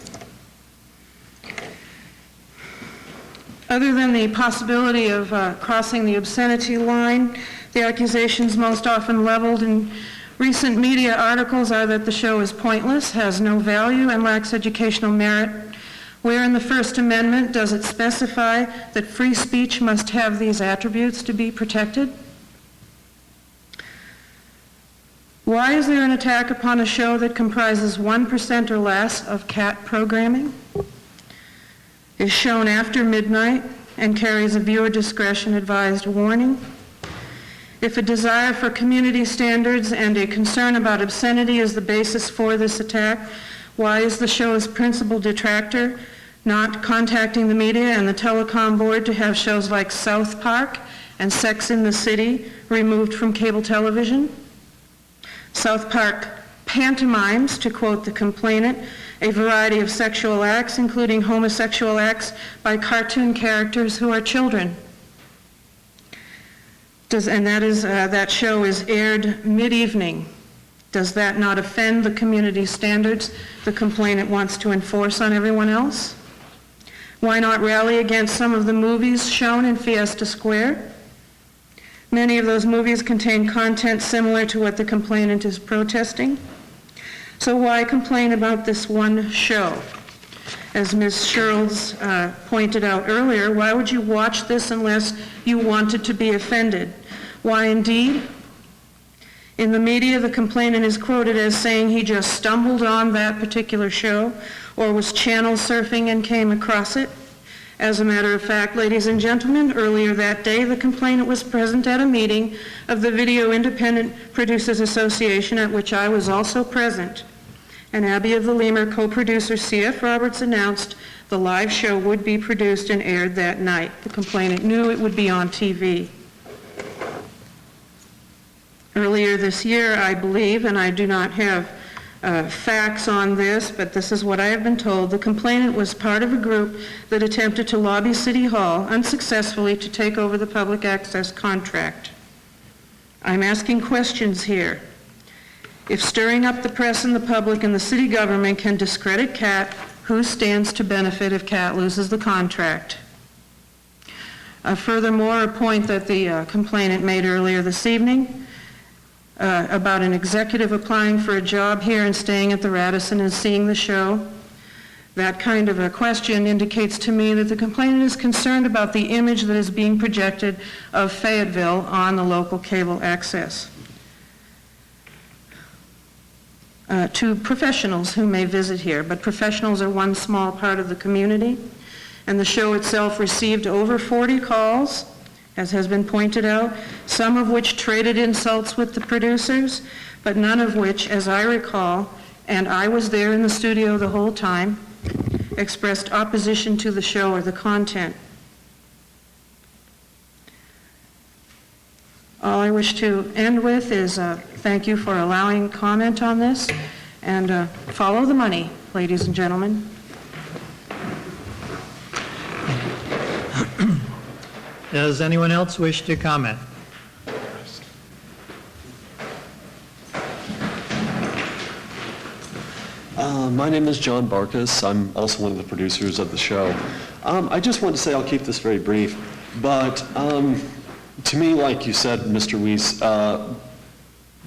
Other than the possibility of crossing the obscenity line, the accusations most often leveled in recent media articles are that the show is pointless, has no value, and lacks educational merit. Where in the First Amendment does it specify that free speech must have these attributes to be protected? Why is there an attack upon a show that comprises 1% or less of cat programming, is shown after midnight, and carries a viewer discretion advised warning? If a desire for community standards and a concern about obscenity is the basis for this attack, why is the show's principal detractor not contacting the media and the telecom board to have shows like South Park and Sex in the City removed from cable television? South Park pantomimes, to quote the complainant, a variety of sexual acts, including homosexual acts by cartoon characters who are children. That show is aired mid-evening. Does that not offend the community standards the complainant wants to enforce on everyone else? Why not rally against some of the movies shown in Fiesta Square? Many of those movies contain content similar to what the complainant is protesting. So why complain about this one show? As Ms. Sherrills pointed out earlier, why would you watch this unless you wanted to be offended? Why indeed? In the media, the complainant is quoted as saying he just stumbled on that particular show or was channel surfing and came across it. As a matter of fact, ladies and gentlemen, earlier that day, the complainant was present at a meeting of the Video Independent Producers Association, at which I was also present. and Abbey of the Lemur co-producer C.F. Roberts announced the live show would be produced and aired that night. The complainant knew it would be on TV. Earlier this year, I believe, and I do not have facts on this, but this is what I have been told, the complainant was part of a group that attempted to lobby City Hall unsuccessfully to take over the public access contract. I'm asking questions here. If stirring up the press and the public and the city government can discredit CAT, who stands to benefit if CAT loses the contract? Furthermore, a point that the complainant made earlier this evening about an executive applying for a job here and staying at the Radisson and seeing the show. That kind of a question indicates to me that the complainant is concerned about the image that is being projected of Fayetteville on the local cable access. To professionals who may visit here, but professionals are one small part of the community, and the show itself received over 40 calls, as has been pointed out, some of which traded insults with the producers, but none of which, as I recall, and I was there in the studio the whole time, expressed opposition to the show or the content. All I wish to end with is thank you for allowing comment on this, and follow the money, ladies and gentlemen. Does anyone else wish to comment? My name is John Barkas. I'm also one of the producers of the show. I just want to say, I'll keep this very brief, but to me, like you said, Mr. Weiss,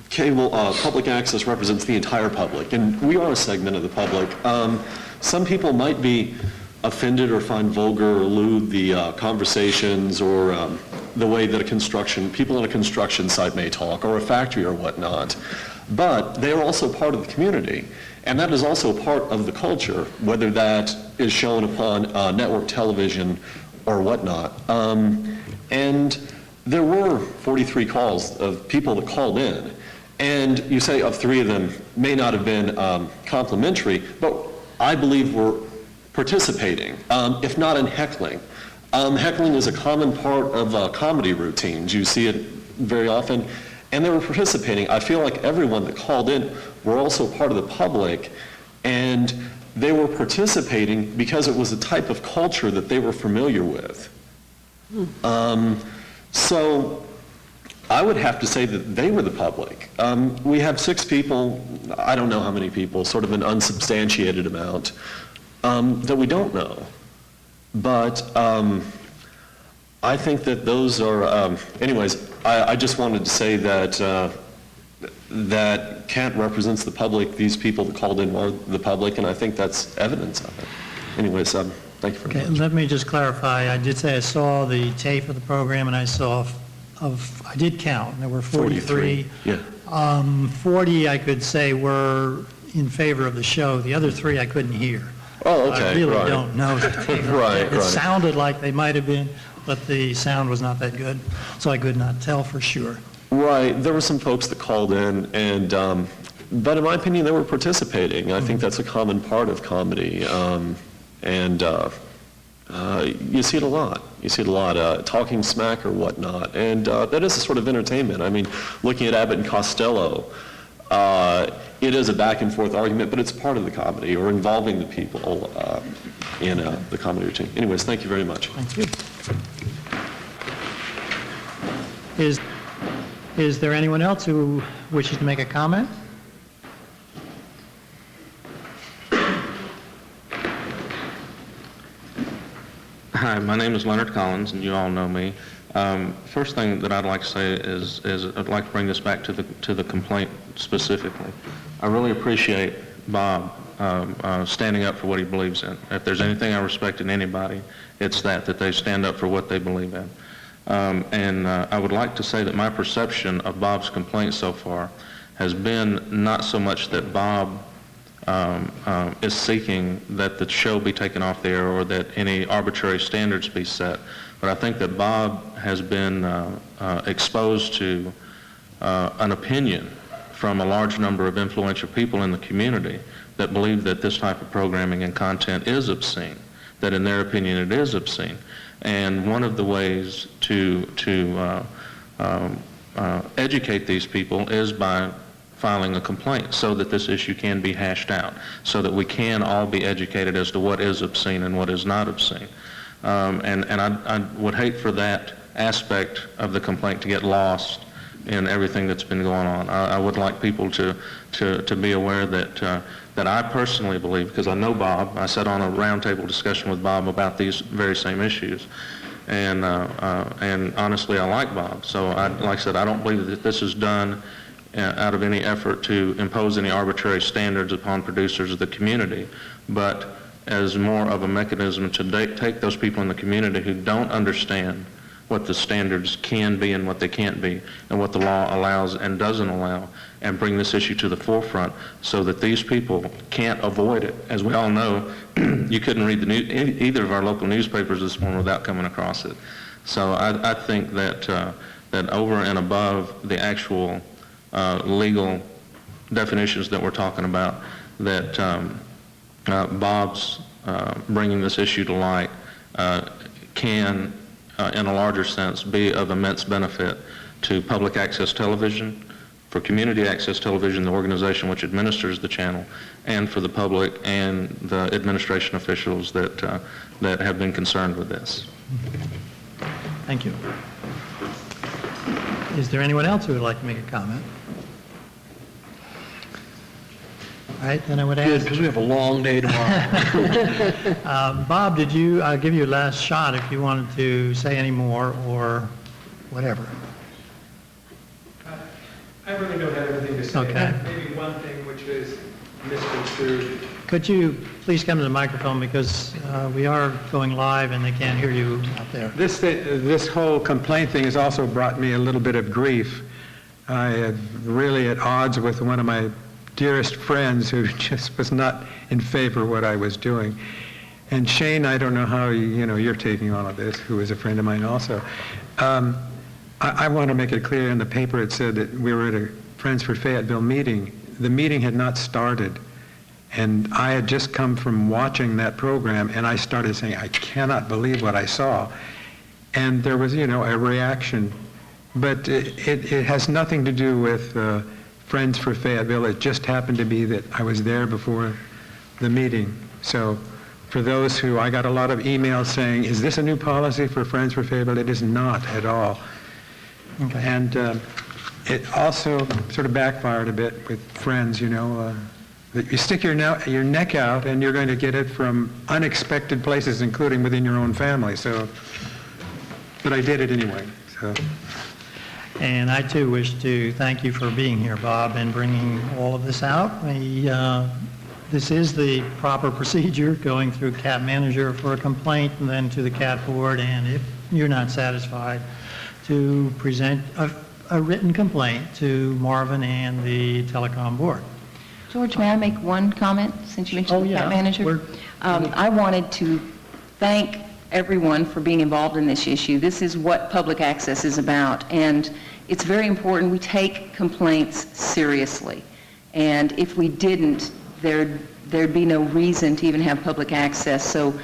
cable public access represents the entire public, and we are a segment of the public. Some people might be offended or find vulgar or lewd the conversations or the way that people on a construction site may talk, or a factory or whatnot. But they are also part of the community, and that is also part of the culture, whether that is shown upon network television or whatnot. And there were 43 calls of people that called in, and you say of 3 of them may not have been complimentary, but I believe were participating, if not in heckling. Heckling is a common part of comedy routines. You see it very often, and they were participating. I feel like everyone that called in were also part of the public, and they were participating because it was a type of culture that they were familiar with. So I would have to say that they were the public. We have 6 people, I don't know how many people, sort of an unsubstantiated amount, that we don't know. But I think that those are, anyways, I just wanted to say that that CAT represents the public. These people that called in are the public, and I think that's evidence of it. Anyways, thank you very much. Let me just clarify. I did say I saw the tape of the program, and I saw I did count. There were 43. Yeah. 40, I could say, were in favor of the show. The other 3 I couldn't hear. Oh, okay. I really right. don't know. It sounded like they might have been, but the sound was not that good, so I could not tell for sure. Right. There were some folks that called in, and but in my opinion, they were participating. I think that's a common part of comedy, and you see it a lot. You see it a lot, talking smack or whatnot, and that is a sort of entertainment. I mean, looking at Abbott and Costello, it is a back and forth argument, but it's part of the comedy, or involving the people in the comedy routine. Anyways, thank you very much. Thank you. Is there anyone else who wishes to make a comment? Hi, my name is Leonard Collins, and you all know me. First thing that I'd like to say is I'd like to bring this back to the complaint specifically. I really appreciate Bob standing up for what he believes in. If there's anything I respect in anybody, it's that they stand up for what they believe in. And I would like to say that my perception of Bob's complaint so far has been not so much that Bob is seeking that the show be taken off the air or that any arbitrary standards be set, but I think that Bob has been exposed to an opinion from a large number of influential people in the community that believe that this type of programming and content is obscene, that in their opinion it is obscene. And one of the ways to educate these people is by filing a complaint so that this issue can be hashed out, so that we can all be educated as to what is obscene and what is not obscene. And I would hate for that aspect of the complaint to get lost in everything that's been going on. I would like people to be aware that I personally believe, because I know Bob, I sat on a roundtable discussion with Bob about these very same issues, and honestly I like Bob. So like I said, I don't believe that this is done out of any effort to impose any arbitrary standards upon producers of the community, but as more of a mechanism to take those people in the community who don't understand what the standards can be and what they can't be, and what the law allows and doesn't allow, and bring this issue to the forefront so that these people can't avoid it. As we all know, you couldn't read either of our local newspapers this morning without coming across it. So I think that over and above the actual legal definitions that we're talking about, that Bob's bringing this issue to light can, in a larger sense, be of immense benefit to public access television, for community access television, the organization which administers the channel, and for the public and the administration officials that have been concerned with this. Thank you. Is there anyone else who would like to make a comment? All right, then I would ask... Good, because we have a long day tomorrow. Bob, I'll give you a last shot if you wanted to say any more or whatever. I really don't have anything to say. Okay. Maybe one thing which is misconstrued. Could you please come to the microphone, because we are going live and they can't hear you out there. This whole complaint thing has also brought me a little bit of grief. I am really at odds with one of my dearest friends who just was not in favor of what I was doing. And Shane, I don't know how you're taking all of this, who is a friend of mine also. I want to make it clear, in the paper it said that we were at a Friends for Fayetteville meeting. The meeting had not started. And I had just come from watching that program, and I started saying, I cannot believe what I saw. And there was, a reaction. But it has nothing to do with Friends for Fayetteville. It just happened to be that I was there before the meeting. So for those I got a lot of emails saying, is this a new policy for Friends for Fayetteville? It is not at all. Okay. And it also sort of backfired a bit with Friends, that you stick your neck out and you're going to get it from unexpected places, including within your own family. So, but I did it anyway. So. And I too wish to thank you for being here, Bob, and bringing all of this out. This is the proper procedure, going through CAT manager for a complaint and then to the CAT board, and if you're not satisfied, to present a written complaint to Marvin and the telecom board. George, may I make one comment since you mentioned the CAT manager? I wanted to thank everyone for being involved in this issue. This is what public access is about, and it's very important we take complaints seriously. And if we didn't, there'd be no reason to even have public access. So,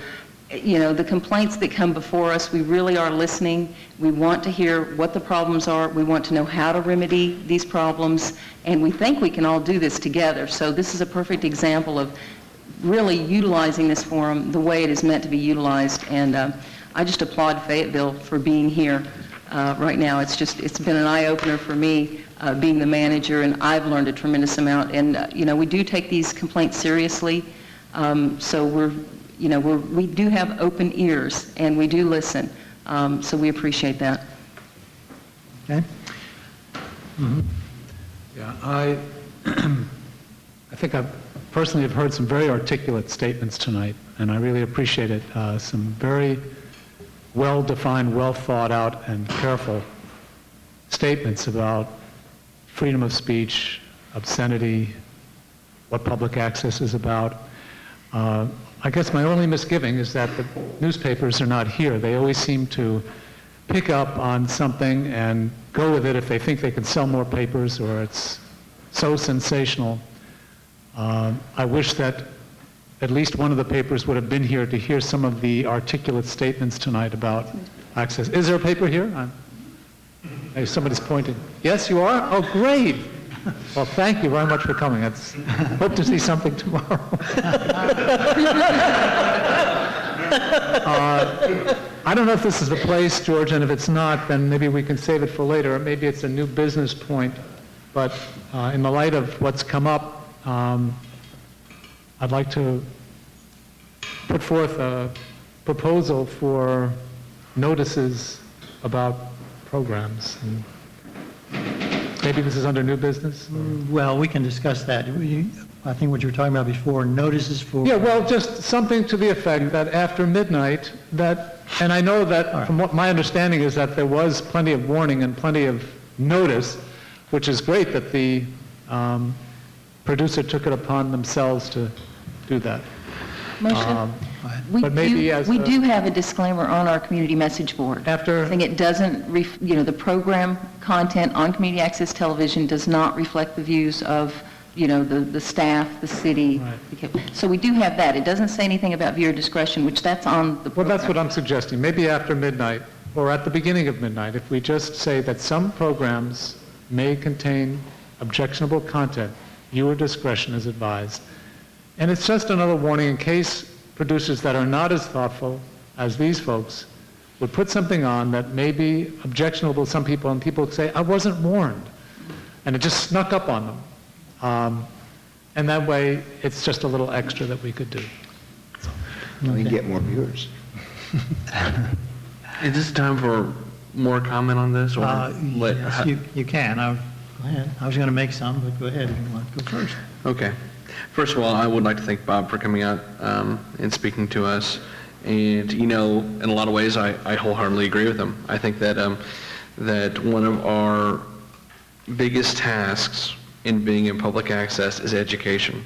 the complaints that come before us, we really are listening. We want to hear what the problems are. We want to know how to remedy these problems, and we think we can all do this together. So this is a perfect example of really utilizing this forum the way it is meant to be utilized, and I just applaud Fayetteville for being here right now. It's been an eye-opener for me being the manager, and I've learned a tremendous amount. And we do take these complaints seriously, so we do have open ears and we do listen, so we appreciate that. Okay. Mm-hmm. Yeah, I think I personally have heard some very articulate statements tonight, and I really appreciate it. Some very well-defined, well-thought-out, and careful statements about freedom of speech, obscenity, what public access is about. I guess my only misgiving is that the newspapers are not here. They always seem to pick up on something and go with it if they think they can sell more papers, or it's so sensational. I wish that at least one of the papers would have been here to hear some of the articulate statements tonight about access. Is there a paper here? Hey, somebody's pointing. Yes, you are? Oh, great. Well, thank you very much for coming. Hope to see something tomorrow. I don't know if this is the place, George, and if it's not, then maybe we can save it for later. Or maybe it's a new business point. But in the light of what's come up, I'd like to put forth a proposal for notices about programs. And maybe this is under new business? Well, we can discuss that. I think what you were talking about before, notices for... Yeah, well, just something to the effect that after midnight, and I know that from what my understanding is that there was plenty of warning and plenty of notice, which is great that the producer took it upon themselves to do that. Moshe, we do have a disclaimer on our community message board. Saying it doesn't, the program content on community access television does not reflect the views of, the staff, the city. Right. So we do have that. It doesn't say anything about viewer discretion, which that's on the program. Well, that's what I'm suggesting. Maybe after midnight or at the beginning of midnight, if we just say that some programs may contain objectionable content, viewer discretion is advised. And it's just another warning in case producers that are not as thoughtful as these folks would put something on that may be objectionable to some people, and people would say, I wasn't warned. And it just snuck up on them. And that way, it's just a little extra that we could do. We get more viewers. Is this time for more comment on this? Or yes, you can. Go ahead. I was going to make some, but go ahead if you want to go first. Okay. First of all, I would like to thank Bob for coming out and speaking to us. And, in a lot of ways, I wholeheartedly agree with him. I think that that one of our biggest tasks in being in public access is education.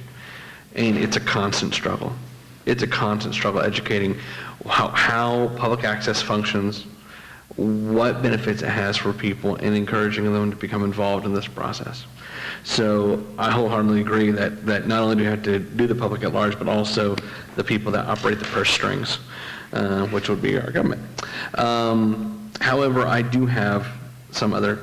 And it's a constant struggle. It's a constant struggle educating how public access functions, what benefits it has for people, and encouraging them to become involved in this process. So I wholeheartedly agree that not only do we have to do the public at large, but also the people that operate the purse strings, which would be our government. However, I do have some other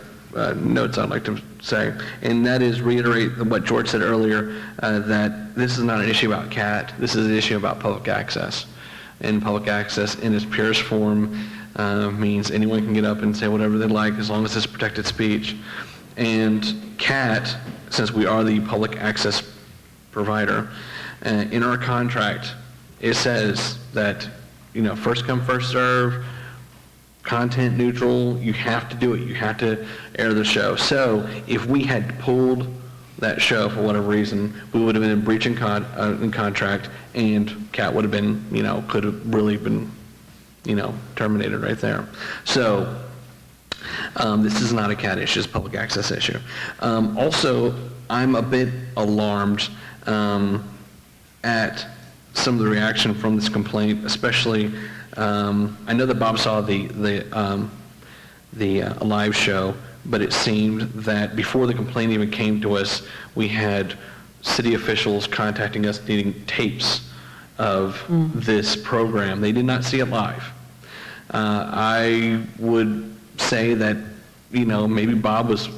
notes I'd like to say, and that is reiterate what George said earlier, that this is not an issue about CAT, this is an issue about public access. And public access in its purest form means anyone can get up and say whatever they like as long as it's protected speech. And CAT, since we are the public access provider, in our contract, it says that, first come, first serve, content neutral, you have to do it. You have to air the show. So if we had pulled that show for whatever reason, we would have been in breach in contract, and CAT would have been, could have really been, terminated right there. So this is not a CAT issue, it's a public access issue. Also, I'm a bit alarmed at some of the reaction from this complaint, especially, I know that Bob saw the live show, but it seemed that before the complaint even came to us, we had city officials contacting us needing tapes of this program. They did not see it live. I would say that, maybe Bob was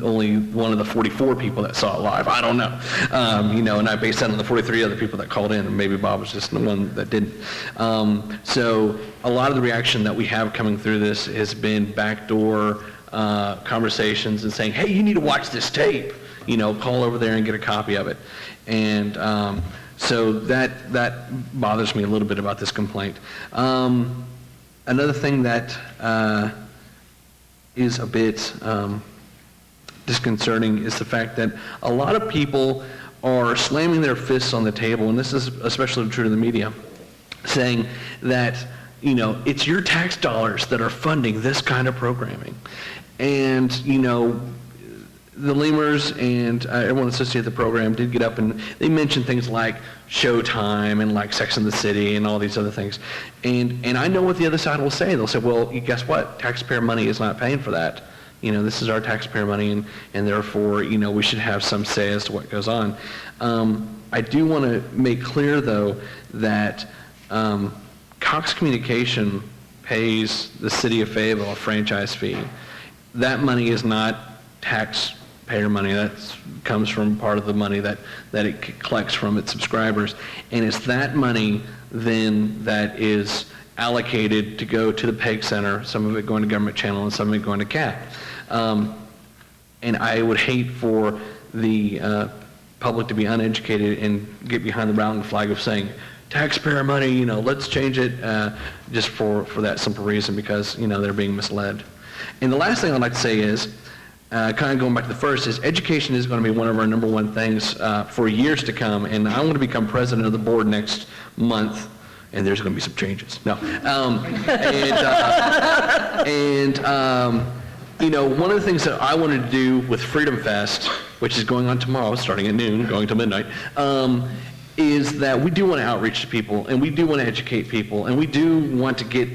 only one of the 44 people that saw it live. I don't know. And I based that on the 43 other people that called in, and maybe Bob was just the one that didn't. So a lot of the reaction that we have coming through this has been backdoor conversations and saying, hey, you need to watch this tape. Call over there and get a copy of it. And so that bothers me a little bit about this complaint. Another thing that is a bit disconcerting is the fact that a lot of people are slamming their fists on the table, and this is especially true to the media, saying that, it's your tax dollars that are funding this kind of programming. And, the Lemurs and everyone associated with the program did get up and they mentioned things like Showtime and like Sex and the City and all these other things. And I know what the other side will say. They'll say, well, guess what? Taxpayer money is not paying for that. this is our taxpayer money, and therefore, we should have some say as to what goes on. I do want to make clear, though, that Cox Communication pays the city of Fayetteville a franchise fee. That money is not taxpayer money. That comes from part of the money that it collects from its subscribers. And it's that money then that is allocated to go to the PEG Center, some of it going to Government Channel and some of it going to CAT. And I would hate for the public to be uneducated and get behind the rallying flag of saying, taxpayer money, let's change it, just for that simple reason, because, they're being misled. And the last thing I'd like to say is, kind of going back to the first, is education is going to be one of our number one things for years to come, and I want to become president of the board next month, and there's going to be some changes. No. One of the things that I wanted to do with Freedom Fest, which is going on tomorrow, starting at noon, going till midnight, is that we do want to outreach to people, and we do want to educate people, and we do want to get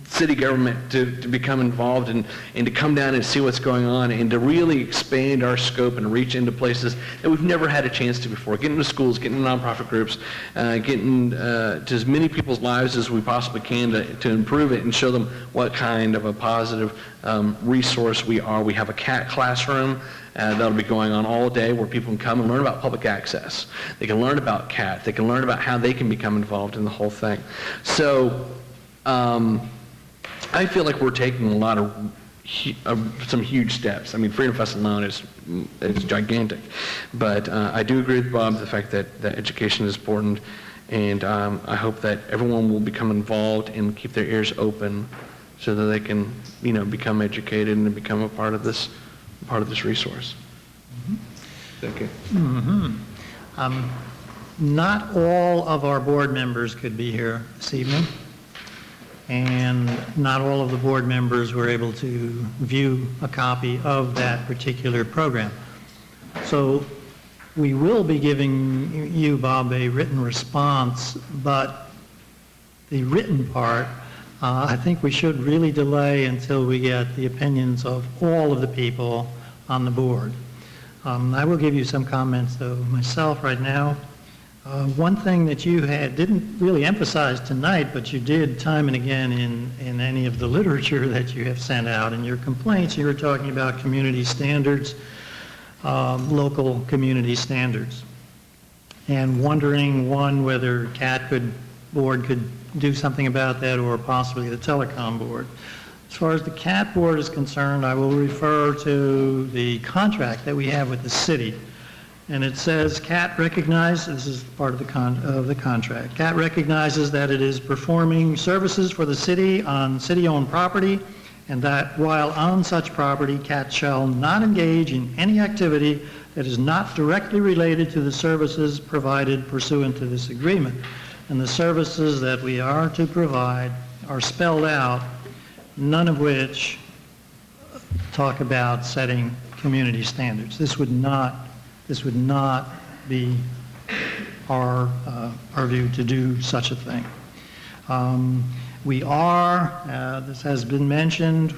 city government to become involved and to come down and see what's going on and to really expand our scope and reach into places that we've never had a chance to before. Get into schools, get into nonprofit groups, get to as many people's lives as we possibly can to improve it and show them what kind of a positive resource we are. We have a CAT classroom that'll be going on all day where people can come and learn about public access. They can learn about CAT. They can learn about how they can become involved in the whole thing. So I feel like we're taking a lot of some huge steps. I mean, Freedom Fest alone is gigantic. But I do agree with Bob, the fact that education is important, and I hope that everyone will become involved and keep their ears open so that they can, become educated and become a part of this resource. Mm-hmm. Thank you. Mm-hmm. Not all of our board members could be here this evening, and not all of the board members were able to view a copy of that particular program. So we will be giving you, Bob, a written response, but the written part, I think we should really delay until we get the opinions of all of the people on the board. I will give you some comments, though, myself right now. One thing that you didn't really emphasize tonight, but you did time and again in any of the literature that you have sent out in your complaints, you were talking about community standards, local community standards, and wondering, one, whether CAT board could do something about that, or possibly the telecom board. As far as the CAT board is concerned, I will refer to the contract that we have with the city. And it says, CAT recognizes, this is part of the contract, CAT recognizes that it is performing services for the city on city-owned property, and that while on such property, CAT shall not engage in any activity that is not directly related to the services provided pursuant to this agreement. And the services that we are to provide are spelled out, none of which talk about setting community standards. This would not be our view to do such a thing. We are, this has been mentioned,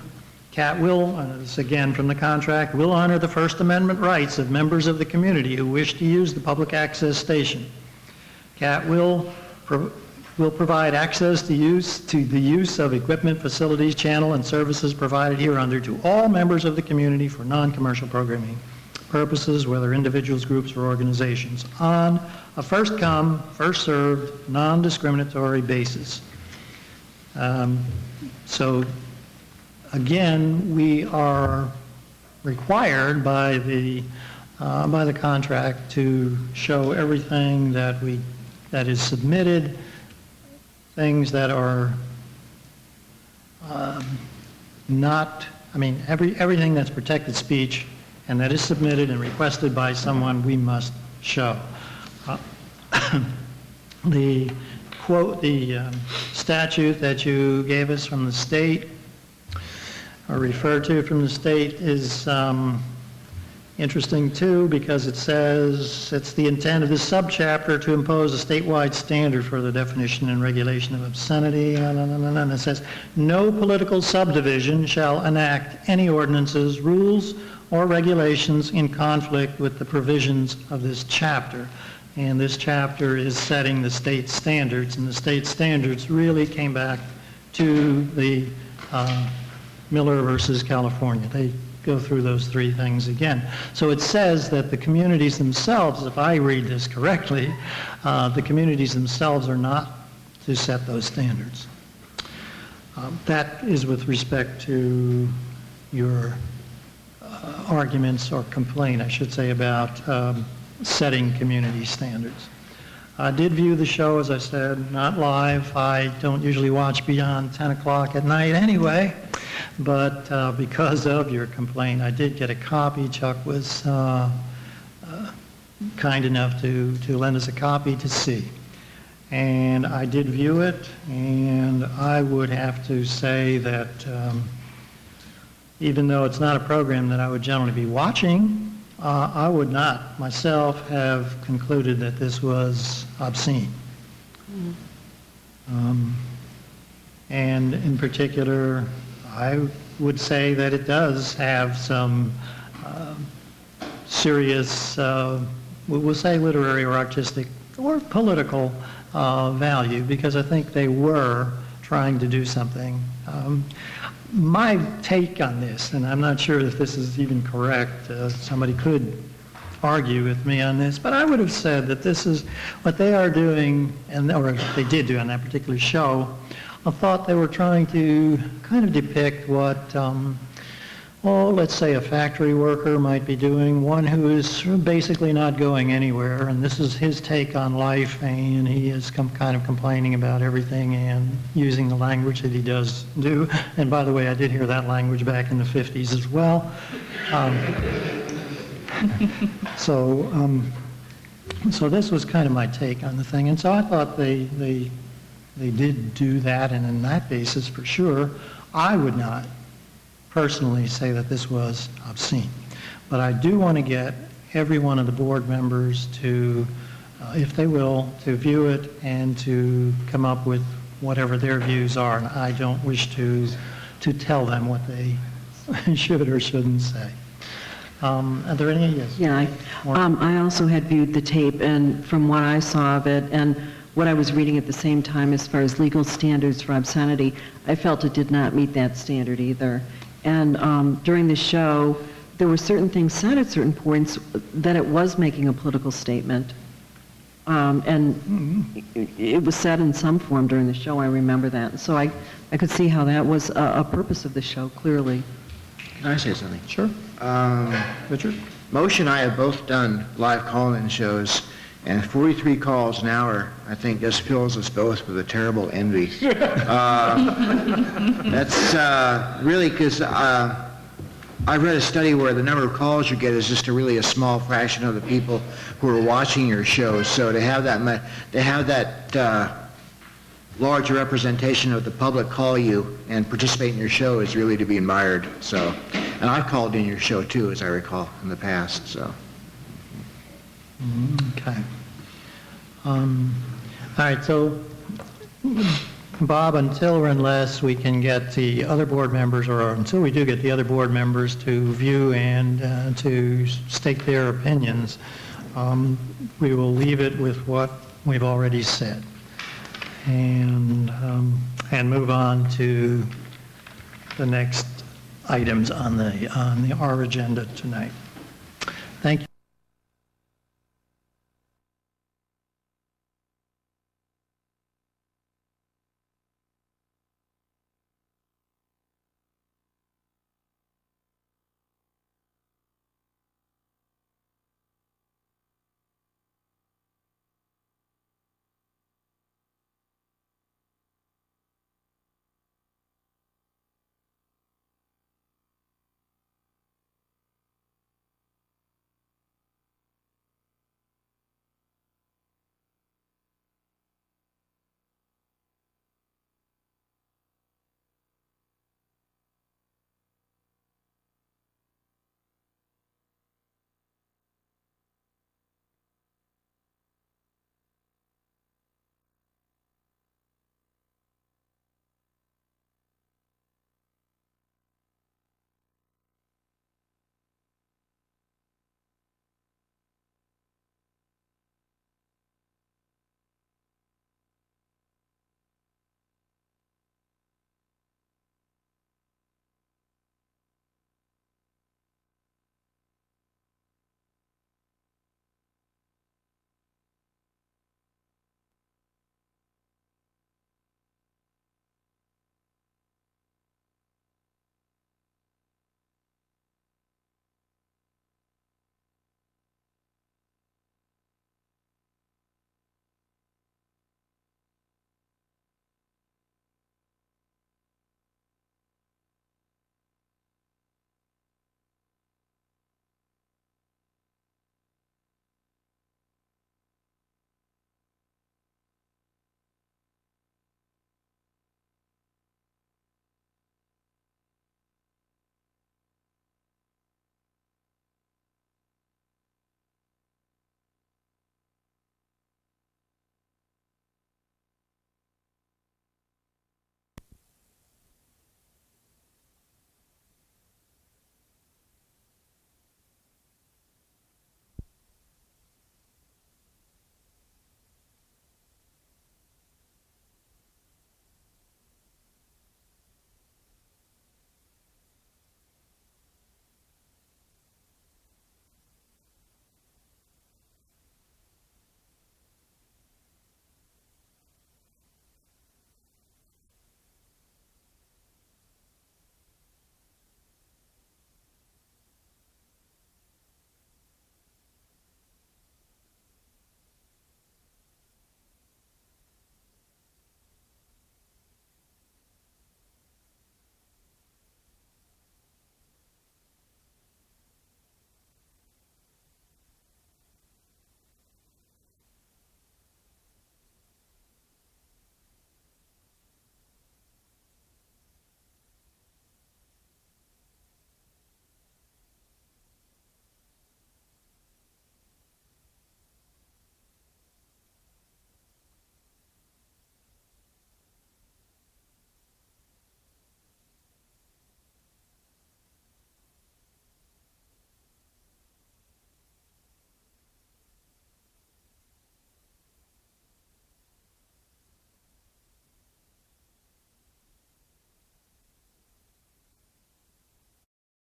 CAT will, this again from the contract, will honor the First Amendment rights of members of the community who wish to use the public access station. CAT will provide access to the use of equipment, facilities, channel, and services provided hereunder to all members of the community for non-commercial programming purposes, whether individuals, groups, or organizations, on a first-come, first-served, non-discriminatory basis. So, again, we are required by the contract to show everything that is submitted, things that are everything that's protected speech and that is submitted and requested by someone, we must show. The quote, the statute that you gave us from the state, or referred to from the state, is Interesting, too, because it says it's the intent of this subchapter to impose a statewide standard for the definition and regulation of obscenity, and it says, no political subdivision shall enact any ordinances, rules, or regulations in conflict with the provisions of this chapter. And this chapter is setting the state standards, and the state standards really came back to the Miller versus California. They go through those three things again. So it says that the communities themselves, if I read this correctly, the communities themselves are not to set those standards. That is with respect to your arguments or complaint, I should say, about setting community standards. I did view the show, as I said, not live. I don't usually watch beyond 10 o'clock at night anyway, but because of your complaint, I did get a copy. Chuck was kind enough to lend us a copy to see. And I did view it, and I would have to say that even though it's not a program that I would generally be watching, I would not myself have concluded that this was obscene. And in particular, I would say that it does have some serious, we'll say literary or artistic or political value, because I think they were trying to do something. My take on this, and I'm not sure if this is even correct, somebody could argue with me on this, but I would have said that this is what they are doing, or they did do on that particular show. I thought they were trying to kind of depict what, let's say a factory worker might be doing, one who is basically not going anywhere, and this is his take on life, and he is kind of complaining about everything and using the language that he does do. And by the way, I did hear that language back in the 50s as well. So this was kind of my take on the thing, and so I thought they did do that, and in that basis, for sure, I would not personally say that this was obscene. But I do want to get every one of the board members to, if they will, to view it and to come up with whatever their views are, and I don't wish to tell them what they should or shouldn't say. Are there any? Yes. Yeah, I also had viewed the tape, and from what I saw of it and what I was reading at the same time as far as legal standards for obscenity, I felt it did not meet that standard either. And during the show, there were certain things said at certain points that it was making a political statement. And it was said in some form during the show, I remember that. So I could see how that was a purpose of the show, clearly. Can I say something? Sure. Richard? Motion and I have both done live call-in shows, and 43 calls an hour, I think, just fills us both with a terrible envy. That's really because I've read a study where the number of calls you get is just really a small fraction of the people who are watching your shows. So to have that large representation of the public call you and participate in your show is really to be admired. So, and I've called in your show too, as I recall, in the past. So. Okay. All right, so Bob, until or unless we can get the other board members, or until we do get the other board members to view and to state their opinions, we will leave it with what we've already said and move on to the next items on our agenda tonight.